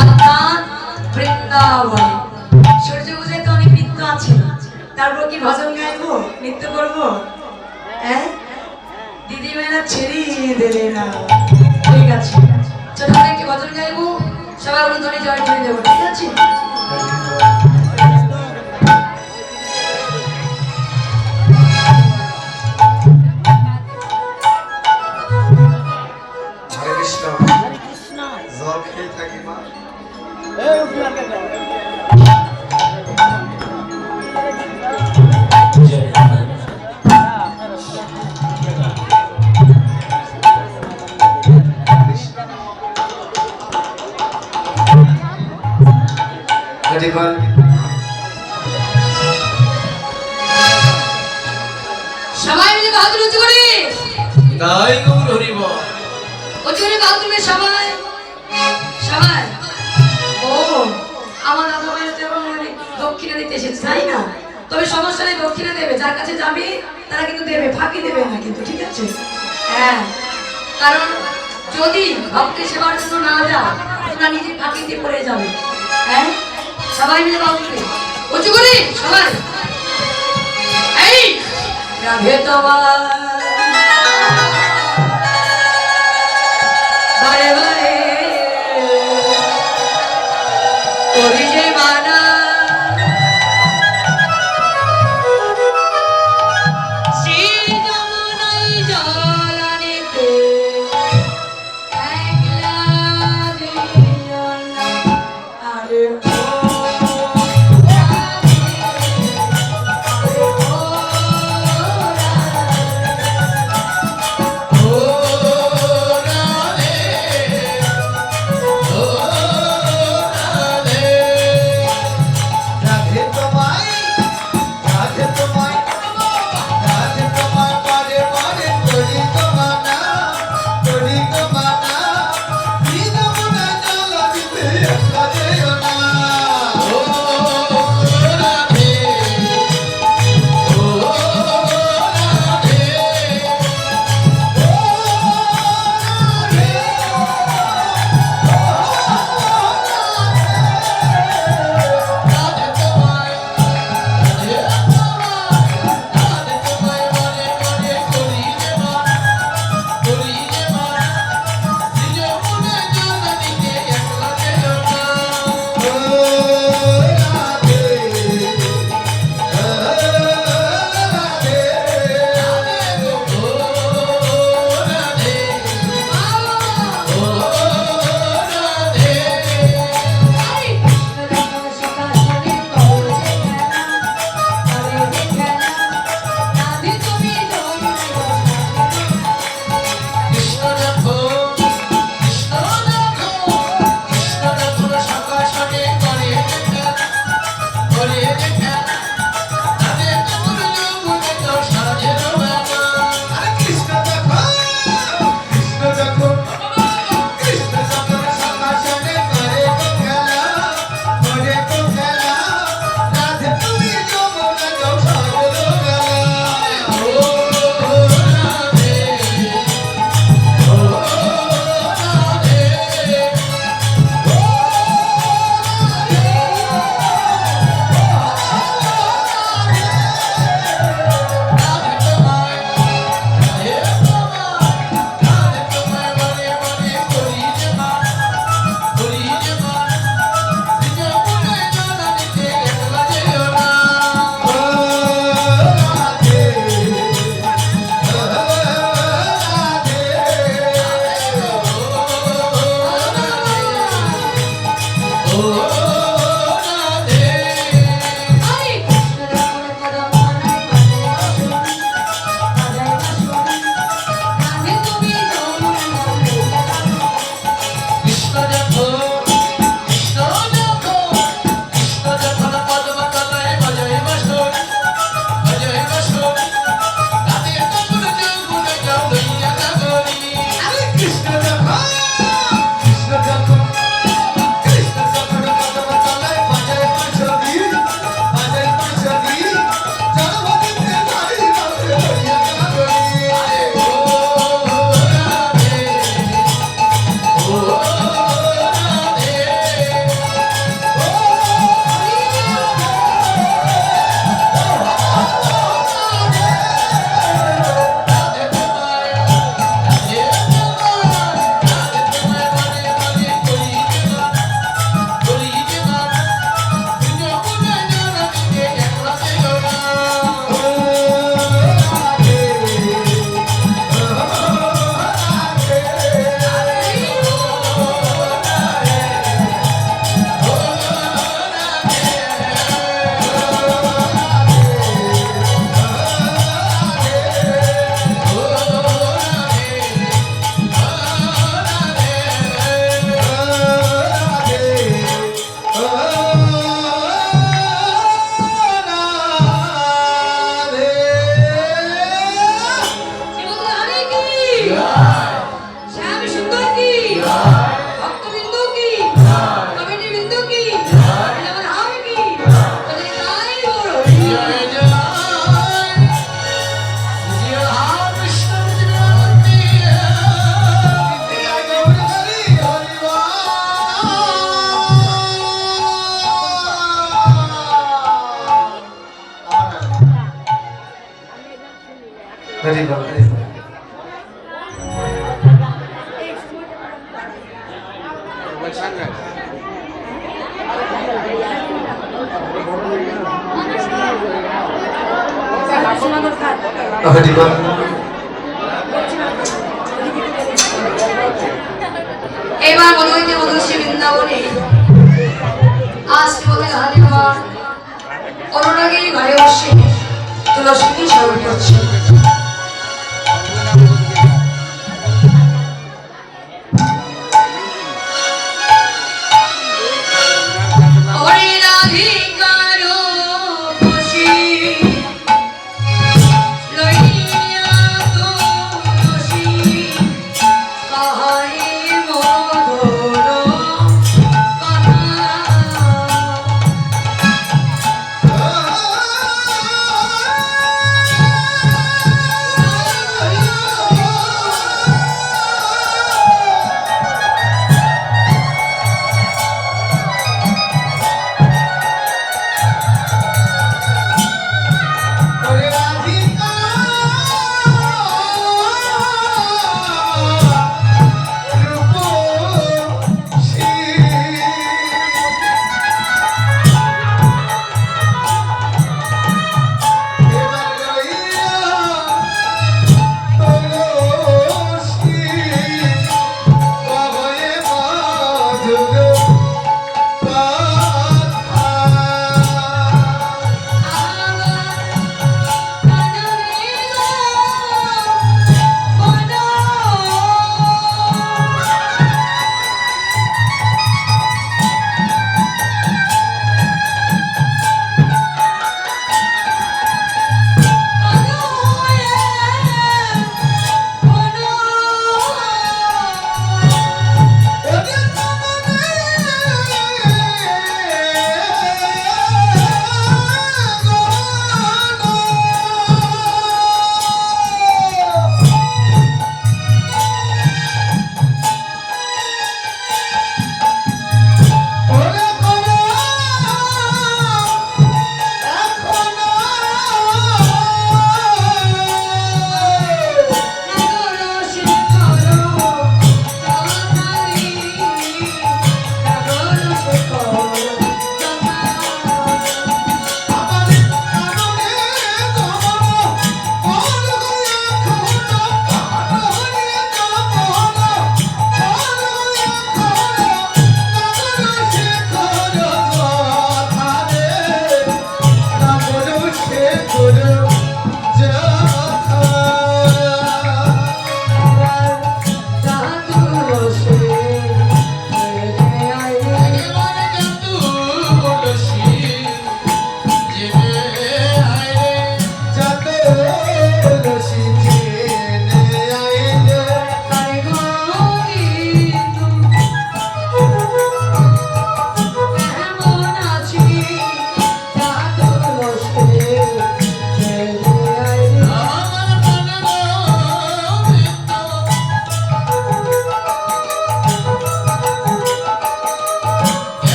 অর্থাৎ বৃন্দাবনে। সূর্য পূজায় তো অনেক নৃত্য আছে, তারপর কি ভজন গাইবো, নৃত্য করবো? হ্যাঁ, দিদি মেয়েরা ছেড়ে দেবে না। ঠিক আছে, ছোট একটি ভজন গাইবো, সবাই অনুধ্বনি জয় করে দেবো, ঠিক আছে? হরে কৃষ্ণ জল খেয়ে থাকি মা দেখুন সবাই মিলে বাহাদুর উঁচু করি, গাই গৌর হরি বল। উঁচু করে বাহাদুর মিলে সবাই সবাই। ও, আমার দাদা ভাইয়ের তো এবার মনে হয় দক্ষিণা দিতে এসেছে, তাই না? তবে সমস্যা নেই, দক্ষিণা দেবে, যার কাছে যাবে তারা কিন্তু দেবে, ফাঁকি দেবে না কিন্তু, ঠিক আছে? হ্যাঁ, কারণ যদি ভক্তি সেবার জন্য না যায় তোমরা নিজে ফাঁকিতে পড়ে যাবে। হ্যাঁ, সবাই মিলে বাহাদুর উঁচু করি সবাই। এই রাধে তোমার বারে বারে করি যে মানা, শ্রী যমুনায় জল আনিতে একলা দিও না। আরে ও রাধে, আরে ও রাধে। বল হরি বল। হরি বল। এবার মনে হইতে মধুশ্রী বৃন্দাবনে আজ বলে হাতে আমার অনুরাগী ঘরে বসে তুলসী স্মরণ করছে।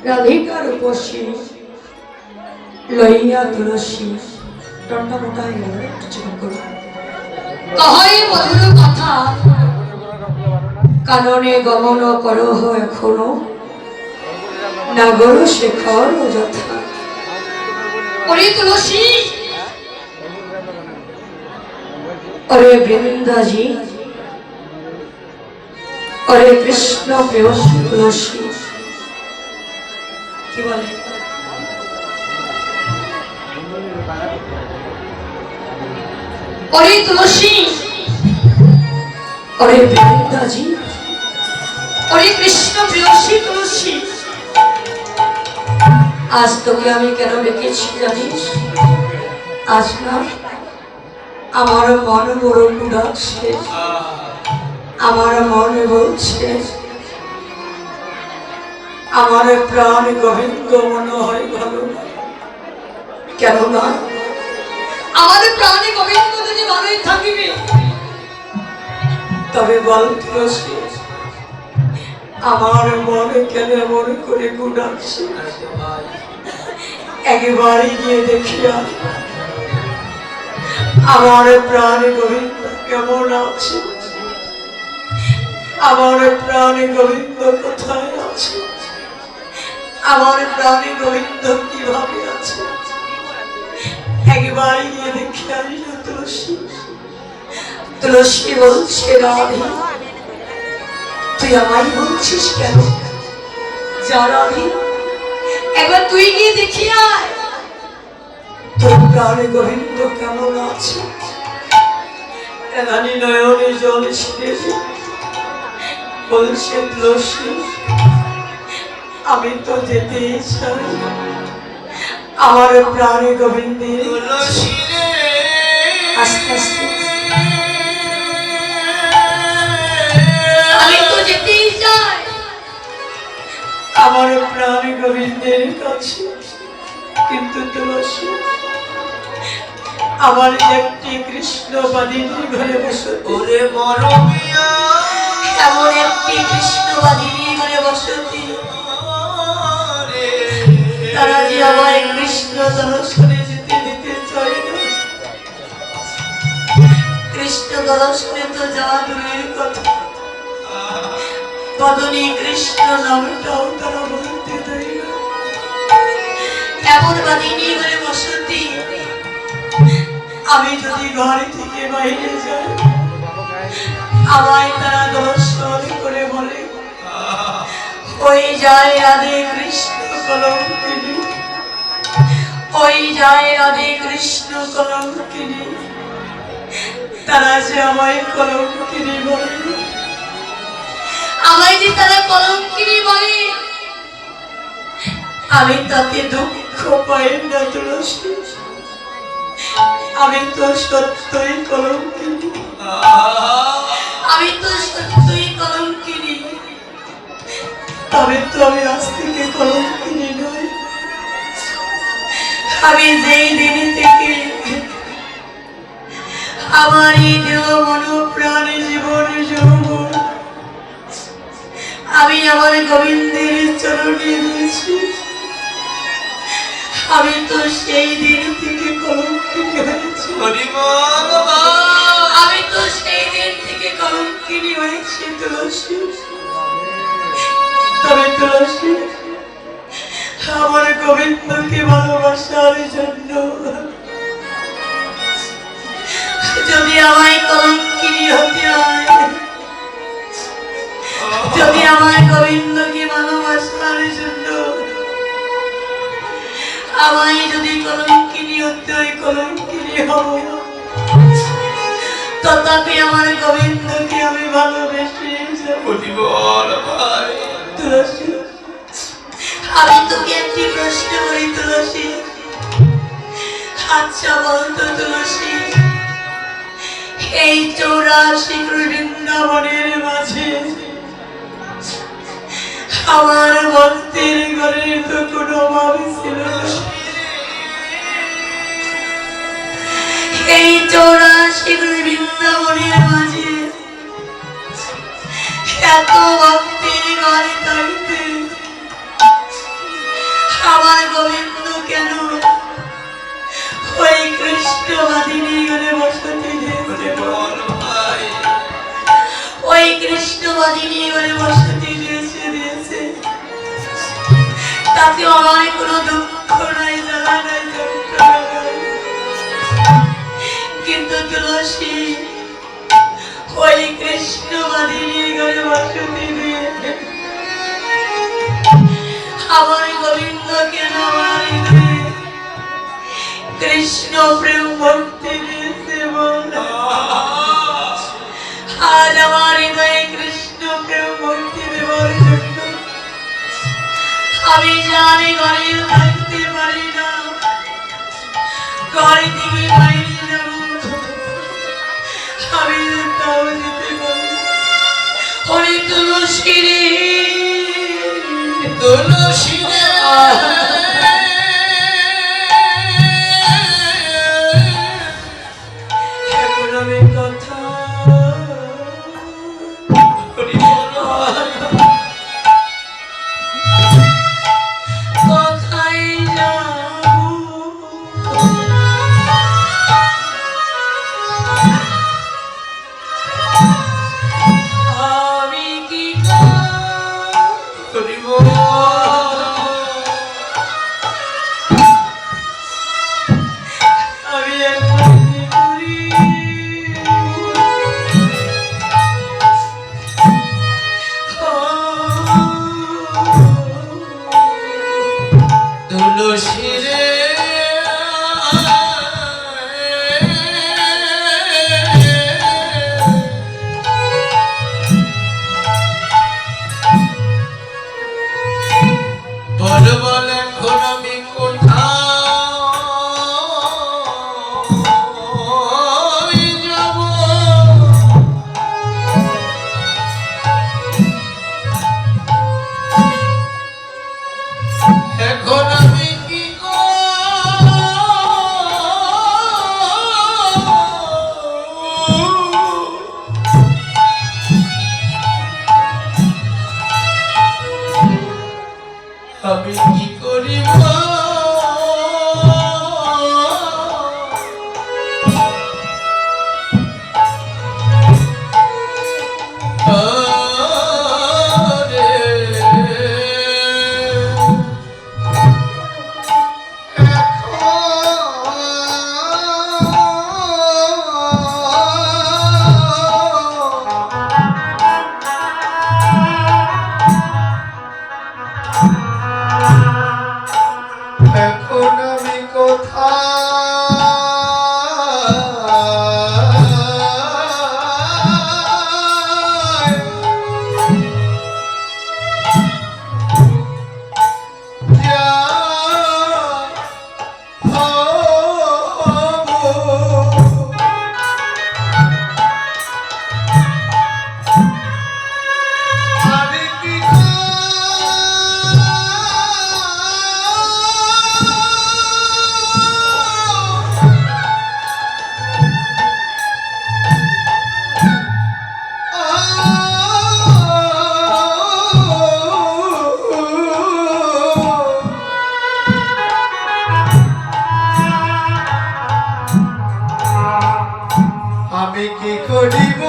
রাধিকার উপসী লইয়া তুলসী টন্টা মোটা হয়ে গেল একটু চিন্তা করো কহই মধুর কথা কাননে গমন করো এখনো নাগর শেখর যথা ওরে তুলসী ওরে বৃন্দাজি ওরে কৃষ্ণ প্রেয়সী তুলসী কি বলে ওরে তুলসী ওরে বৃন্দাজি ওরে কৃষ্ণ প্রেয়সী তুলসী, আজ তোকে আমি কেন ডেকেছি জানিস? আজ না আমার মন বড় উদাসে, আমার মনে বলছে আমার প্রাণ গোবিন্দ মনে হয় ভালো না। কেন না? আমার প্রাণে গোবিন্দ যদি ভালোই থাকিবে, তবে বল তুলসী আমার মনে কেন মনে করে গুণাচ্ছে? একবারই গিয়ে দেখি আমার প্রাণ গোবিন্দ কেমন আছে, আমার প্রাণ গোবিন্দ কোথায় আছে, আমার প্রাণ গোবিন্দ কিভাবে আছে, একবারই গিয়ে দেখি আমি না তুলসী। তুলসী বলছে রাধে, তুই আমায় বলছিস কেন? যা রাধে, একবার তুই গিয়ে দেখি আয় তোর প্রাণে গোবিন্দ কেমন আছে। রানী নয়নে জল ছিঁড়ে বলছে তুলসী আমি তো যেতেই চাই আমার প্রাণে গোবিন্দের। আস্তে আস্তে আমি তো যেতেই চাই আমার প্রাণ গোবিন্দের কাছে, কিন্তু তুলসী আমার একটি কৃষ্ণবাদিনী ঘরে বসতি, ওরে মরমিয়া এমন একটি কৃষ্ণবাদিনী ঘরে বসতি, তারা যে আমায় কৃষ্ণ দর্শনে যেতে দিতে চায় না। কৃষ্ণ দর্শনে তো যাওয়া দূরের কথা, বদনী কৃষ্ণ নামটাও তারা বলতে দেয় না। এমন বাদিনী ঘরে বসতি, আমি যদি ঘর থেকে বাইরে যাই আমায় তারা দর্শন করে বলে ওই যায় রাধে কৃষ্ণ কলঙ্কিনী, ওই যায় রাধে কৃষ্ণ কলঙ্কিনী। তারা যে আমায় কলঙ্কিনী বলে, আমায় যে তারা কলঙ্কিনী বলে, আমি তাতে দুঃখ পাই না তুলসী। আমি তো সত্যই কলঙ্কিনী, আমি তো সত্যই কলঙ্কিনী, তবে তো আমি আজ থেকে কলঙ্কিনী নই। আমি যেই দিন থেকে আমার এই দেহ মন প্রাণ জীবন যৌবন আমি আমার গোবিন্দের চরণে দিয়েছি, আমি তো সেই দিন থেকে কলঙ্কিনী হয়েছি। আমি তো সেই দিন থেকে কলঙ্কিনী হয়েছি তুলসী। তবে তুলসী আমার গোবিন্দকে ভালোবাসার জন্য যদি আমায় কলঙ্কিনী হতে হয়, যদি আমার গোবিন্দকে ভালোবাসার জন্য আমায় যদি কলঙ্কিনী হতে হয়, কলঙ্কিনী হব। তথাপি আমার গোবিন্দকে আমি ভালোবেসে তুলসী। আমি তোকে একটি প্রশ্ন করি তুলসী, আচ্ছা বলতো তুলসী, এই 84 বৃন্দাবনের মাঝে আমার ভক্তের ঘরে তো কোনো অভাব ছিল না। এই 84 বৃন্দাবনের মাঝে এত ভক্তের ঘরে থাকতে আমার গোবিন্দ কেন ওই কৃষ্ণবাদিনী ঘরে বসতে দিয়েছে? ওই কৃষ্ণবাদিনী ঘরে বসতে দিয়েছে, তাতে আমার কোনো দুঃখ নাই, জ্বালা নাই, যন্ত্রণা নাই। কিন্তু তুলসী ওই কৃষ্ণবাদিনী ঘরে বসতে দিয়ে আমার গোবিন্দ কেন আমার হৃদয়ে কৃষ্ণ প্রেম ভক্তি দিয়েছে বল। আজ আমার হৃদয়ে কৃষ্ণ প্রেম ভক্তি দেব তোমার জন্য আমি জানি ঘরেও থাকতে পারি না, ঘরে থেকে বাইরে যাব, আমি তাও যেতে পারি। ওরে তুলসী রে, তুলসী রে, এখন আমি কথা কোথায় যাবো? আমি কি করিব? আমি এখন কি করি? তুলসী রে, বল এখন আমি কোথায় যাব? এখন আমি কি আমি কি করিব? এখন আমি কি করিব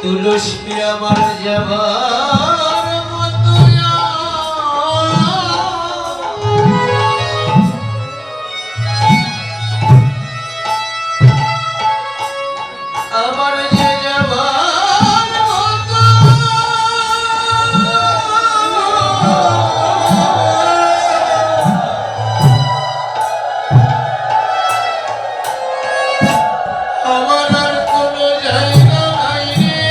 তুলসী আমার যাবার মতো আমার যে যাবার মতো আমার আর কোনো জায়গা নাই রে।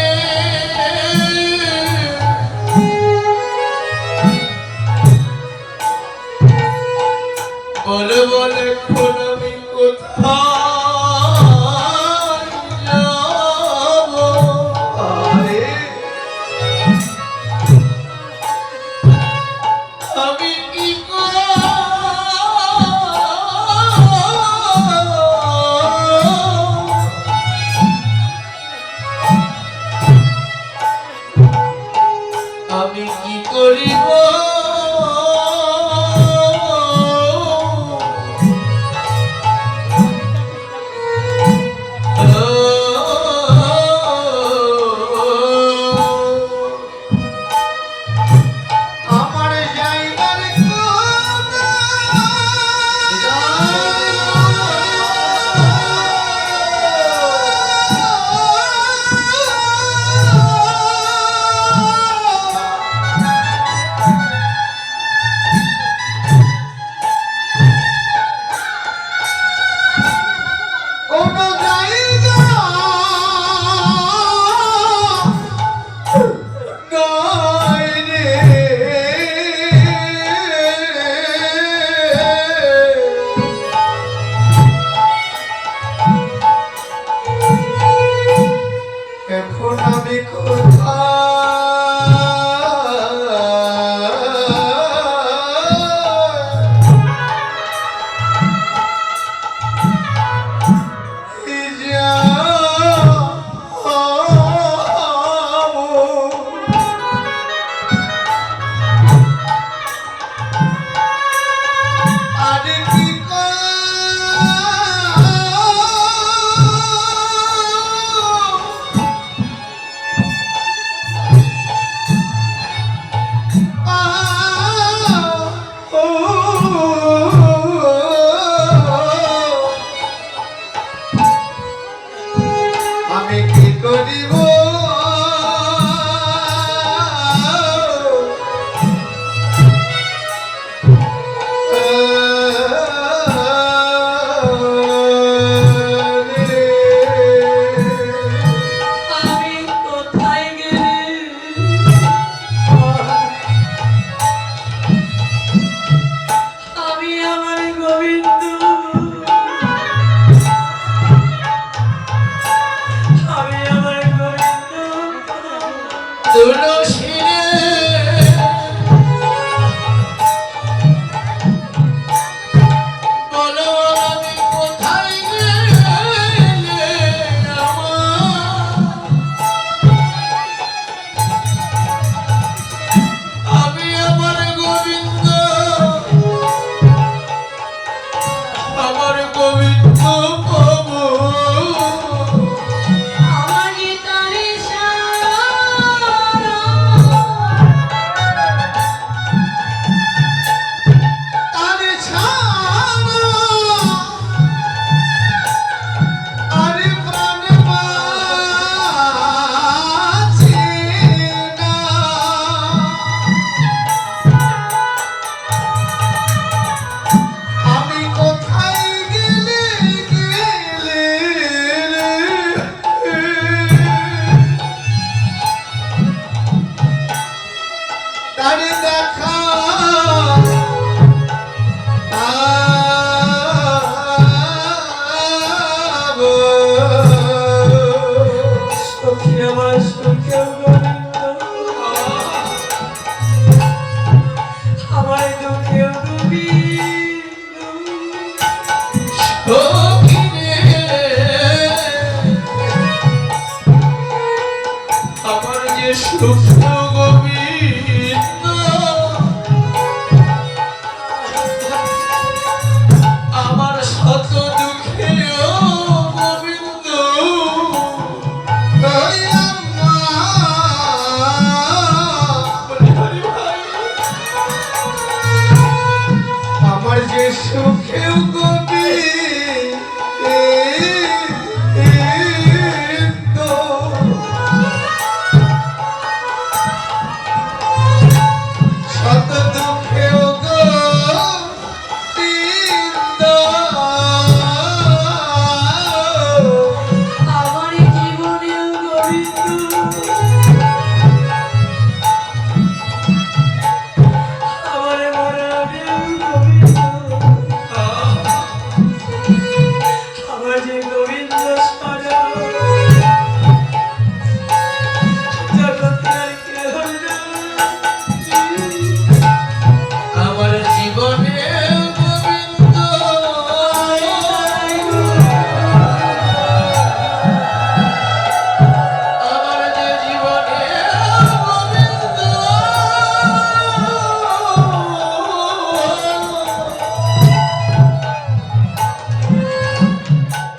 বলে বলে এখন আমি কোথায় যাব? আমি কি আমি কি করিব? আমার জায়গার তুলসী রে বলো আমি কোথায় গেলে আমি আমার গোবিন্দ পাবো আমার গীতারে আরে ছাড়ো আরে প্রাণ বাঁচে না আমি কোথায় গেলে তারে দেখা পাবো। সখী আমার সখী গোবিন্দ আমার দুঃখে গোবিন্দ সখী রে আমার যে সুখ গোবিন্দ আমার শত দুঃখে গোবিন্দ ওই আম্মা, বলি হরি ভাই আমার যে সুখেও গোবিন্দ শত দুঃখেও গোবিন্দ আমার জীবনেও গোবিন্দ আমার মরণেও গোবিন্দ আমার যে গোবিন্দ সারা জগতের কেহ নাই। আমার জীবনে গোবিন্দ আমার যে জীবনে গোবিন্দ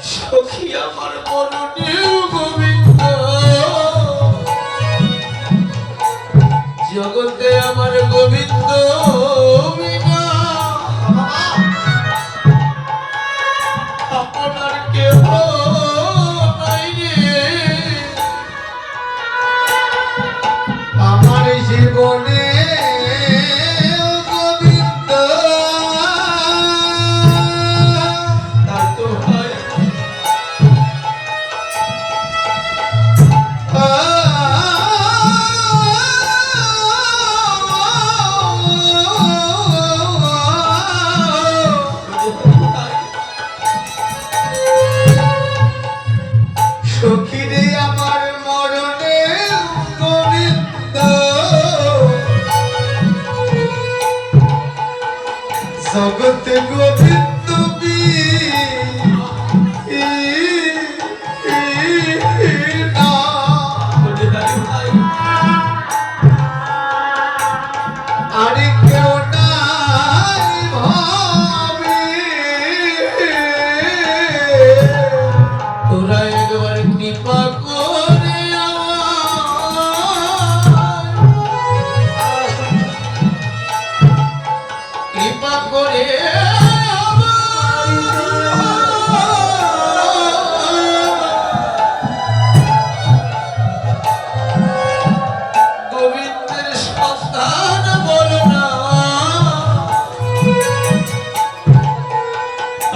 সখী আমার মরণে গোবিন্দ জগতে আমার গোবিন্দ বিনা আপনার কেহ নাই রে আমার জীবনে গোবিন্দ তার তো ভাই সখীরে আমার মরণে গোবিন্দ জগৎ গোবিন্দ বিনা আরে কেউ নাই ভাবে তোরা একবার কৃপা করে কৃপা করে গোবিন্দের সন্ধান বলো না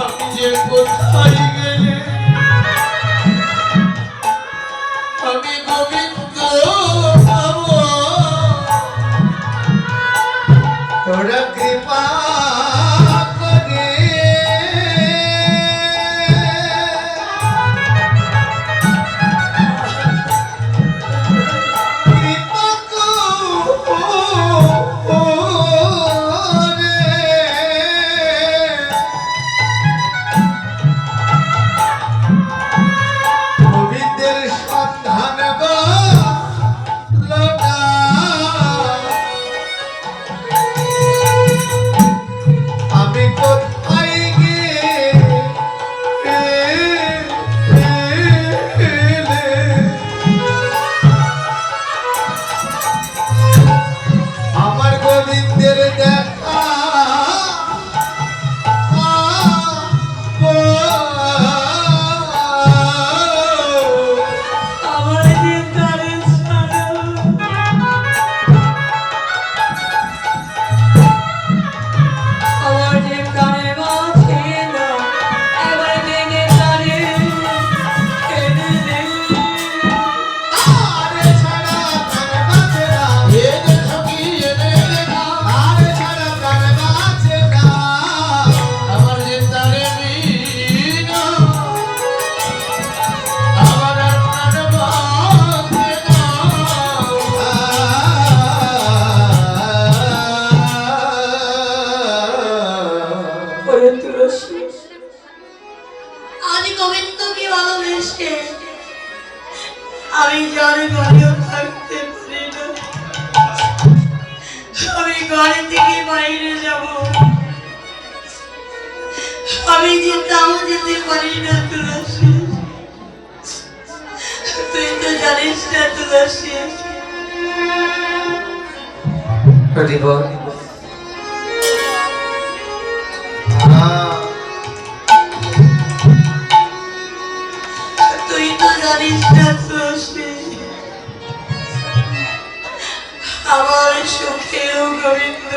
আমি যে কোথায় গেলে আমি গোবিন্দ পাবো তোরা কৃপা করে আর ঘরেও থাকতে পারি না, আমি ঘরে থেকে বাইরে যাব, আমি যেতাম যেতে পারি না তুলসী, তুই তো জানিস না তুলসী। হরিবল তুই তো জানিস না তুলসী, আমার সুখেও গোবিন্দ,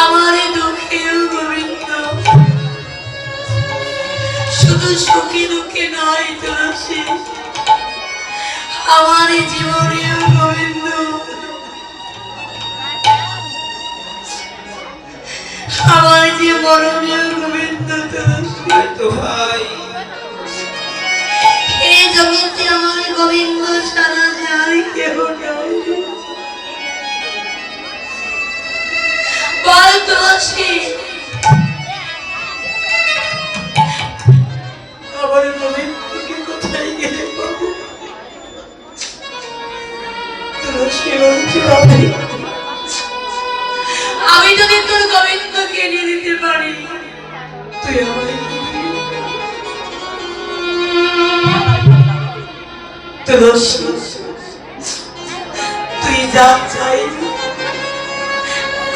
আমার দুঃখেও গোবিন্দ, শুধু সুখে দুঃখে নয় তুলসী, আমার জীবনেও গোবিন্দ, আমার যে মরণেও গোবিন্দ তুলসী। তো ভাই এই জগতে আমার গোবিন্দ ছাড়া যার কেহ নাই। বল তুলসী, আমার গোবিন্দকে কোথায় গেলে পাবো? তুলসী বলছি আমি যদি তোর গোবিন্দকে এনে দিতে পারি, তুই আমায় তুলসী, তুই যা চাই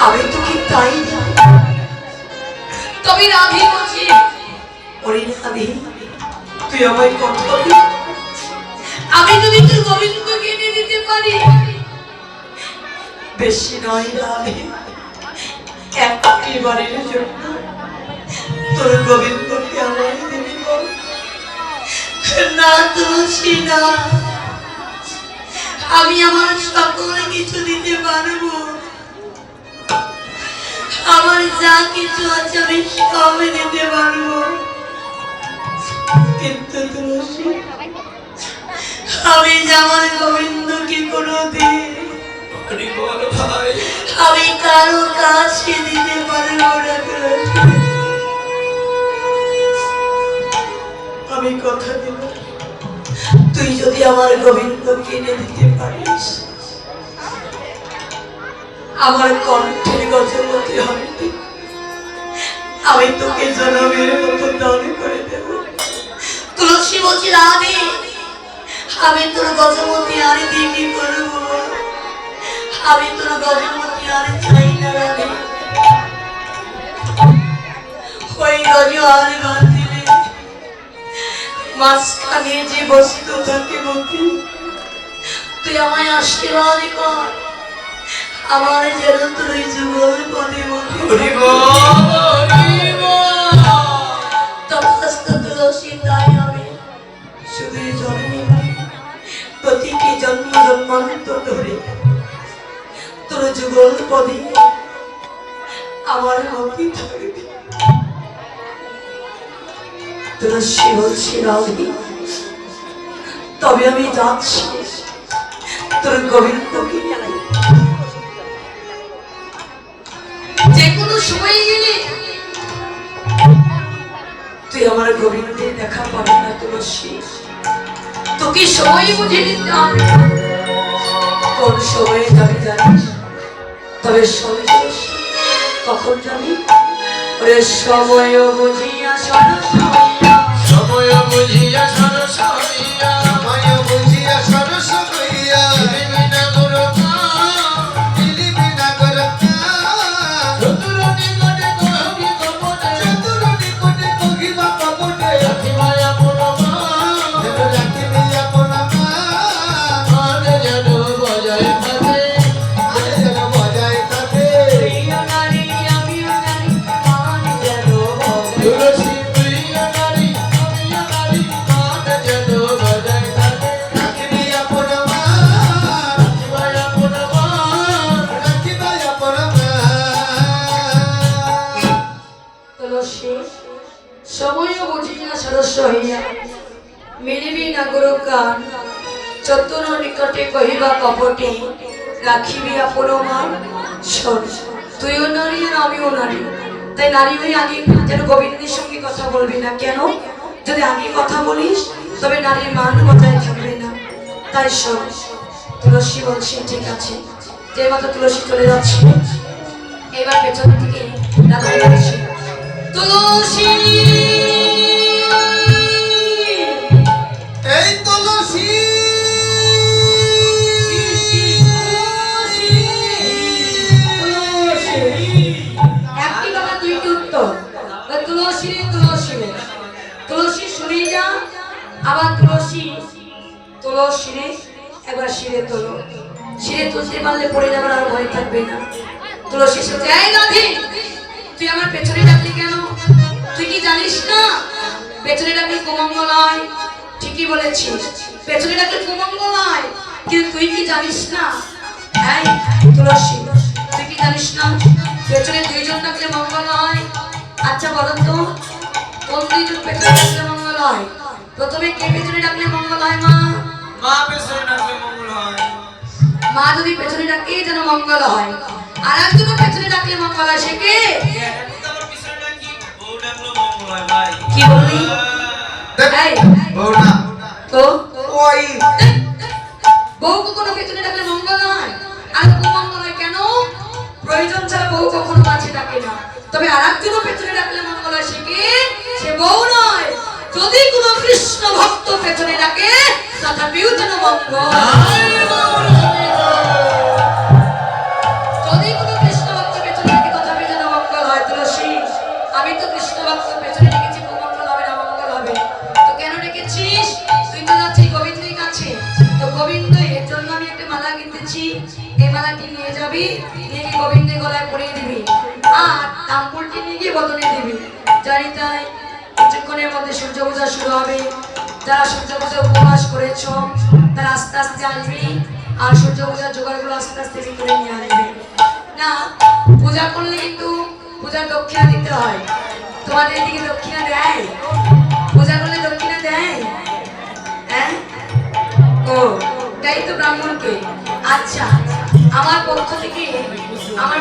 আমি তোকে তাই চাই। তবে রাধি বলছি, ওরে রাধি, তুই আমায় কথা দে, আমি যদি তোর গোবিন্দকে এনে দিতে পারি, বেশি নয় রাধি, একেবারের জন্য তোর গোবিন্দকে আমায় দিবি বল। না তুলসী না, আমি আমার সকল কিছু দিতে পারবো, আমার যা কিছু আছে আমি সব দিতে পারবো, কিন্তু তুলসী আমি যে আমার গোবিন্দকে কোনোদিন হরিবল ভাই আমি কারো কাছে দিতে পারবো না তুলসী। আমি কথা দেব, তুই যদি আমার গোবিন্দ কিনে দিতে পারিস, আমার কণ্ঠের গজমতি হবে, আমি তোকে জনমের মতো দান করে দেব। তুলসী বলছি রাধে, আমি তোর গজমতি আর দিয়ে কি করবো? আমি তোর গজমতি আর চাই না রাধে, ওই গজ আর গান দিলে মাঝখানে যে বস্তু থাকে মতি, তুই আমায় আশীর্বাদ কর, আমার যেন তুই যুগল পদে মতি। তথাস্ত তুলসী, তাই আমি শুধু জন্মে প্রতিটি জন্ম জন্মান্তর ধরে তোর যুগল পদে আমার মতি থাকবে। তুলসী বলছি রাধি, তবে আমি যাচ্ছি তোর গোবিন্দকে নিয়ে। যে কোনো সময় গেলে তুই আমার গোবিন্দের দেখা পাবি না তুলসী, তোকে সময় বুঝে নিতে হবে। কোন সময়ে যাবি জানিস? তবে সময় কখন যাবি? ওরে সময় বুঝিয়া সরস হইয়া, সময় বুঝিয়া সরস হইয়া, সময় বুঝিয়া সরস হইয়া, বিনা গুরুতা মিলিবি না করতা, চতুর নিকটে কহি কপটে, চতুর নিকটে কহিবা কপটে, রাখিবায়া পুরমা, যেন রাখিবি আপন মা, মান যেন বজায় থাকে, আর যেন বজায় থাকে। প্রিয় নারী আমিও নারী, মান যেন বজায়। তুলসী প্রিয় নারী, প্রিয় নারী, মান যেন বজায় থাকে, রাখিবি আপন মা, রাখিবায়া পুরমা, রাখিবা আপন মা। তুলসী সময় বুঝিয়া সরস হইয়া, মিলিবি না গুরু কান, চতুর নিকটে কহিবা কপটে, রাখিবি আপন মান। শোন, তুইও নারী আর আমিও নারী, তাই নারী হয়ে আগে যেন গোবিন্দের সঙ্গে কথা বলবি না। কেন? যদি আগে কথা বলিস তবে নারীর মান বজায় থাকবে না। তাই সব তুলসী বলছে ঠিক আছে, যে মতো তুলসী চলে যাচ্ছে, এবার পেছন থেকে দাদা বলছে তুলসী এই তুলসী একটি কথা দুইটি উত্তর। তুলসী রে তুলসী রে, তুলসী শুনে যা, আবার তুলসী তুলসী রে, একবার শিরে তোলো। শিরে তুলতে পারলে পড়ে যাবার আর ভয় থাকবে না। তুলসী সাথে এই রাধে, তুই আমার পেছনে ডাকলি কেন? তুই কি জানিস না পেছনে ডাকলে কুমঙ্গল হয়? ঠিকই বলেছিস, পেছনে ডাকলে কুমঙ্গল হয়, কিন্তু তুই কি জানিস না এই তুলসী, তুই কি জানিস না পেছনে দুইজন ডাকলে মঙ্গল হয়? আচ্ছা বলুন তো, কোন দুইজন পেছনে ডাকলে মঙ্গল হয়? প্রথমে কে পেছনে ডাকলে মঙ্গল হয়? মা। মা পেছনে ডাকলে মঙ্গল হয়। মা যদি পেছনে ডাকে যেন মঙ্গল হয়। আর একজন পেছনে ডাকলে মঙ্গল হয়, সে কে? এখন তো আবার পিছনে ডাকি, বউ ডাকলেও মঙ্গল হয় ভাই। কি বললি? এই, বউ না তো ওই বউ কখনো পেছনে ডাকলে মঙ্গল হয় আর কুমঙ্গল হয় কেন? প্রয়োজন ছাড়া বউ কখনো কাছে ডাকে না। তবে আর একজন পেছনে ডাকলে মঙ্গল হয়, সে কে? সে বউ নয়। যদি কোনো কৃষ্ণ ভক্ত পেছনে ডাকে তথাপিও যেন মঙ্গল। যদি কোনো কৃষ্ণ ভক্ত পেছনে ডাকে তথাপি যেন মঙ্গল হয়। তুলসী, আমি তো কৃষ্ণ ভক্ত পেছনে ডেকেছি, কুমঙ্গল হবে না মঙ্গল হবে। তো কেন ডেকেছিস? তুই তো যাচ্ছিস গোবিন্দের কাছে, তো গোবিন্দ এর জন্য আমি একটা মালা কিনতেছি। এই মালাটি নিয়ে যাবি, নিয়ে গিয়ে গোবিন্দের গলায় পরিয়ে দিবি, আর তাম্বুলটি নিয়ে গিয়ে বদনে দিবি। জানি তাই কিছুক্ষণের মধ্যে সূর্য পূজা শুরু হবে। যারা সূর্য পূজা উপবাস করেছ তারা আস্তে আস্তে আসবি, আর সূর্য পূজার জোগাড়গুলো আস্তে আস্তে ভিতরে নিয়ে আসবে। না, পূজা করলে কিন্তু পূজার দক্ষিণা দিতে হয়। তোমাদের এদিকে দক্ষিণা দেয়? পূজা করলে দক্ষিণা দেয়? হ্যাঁ, ও তাই তো ব্রাহ্মণকে। আচ্ছা, আমার পক্ষ থেকে আমার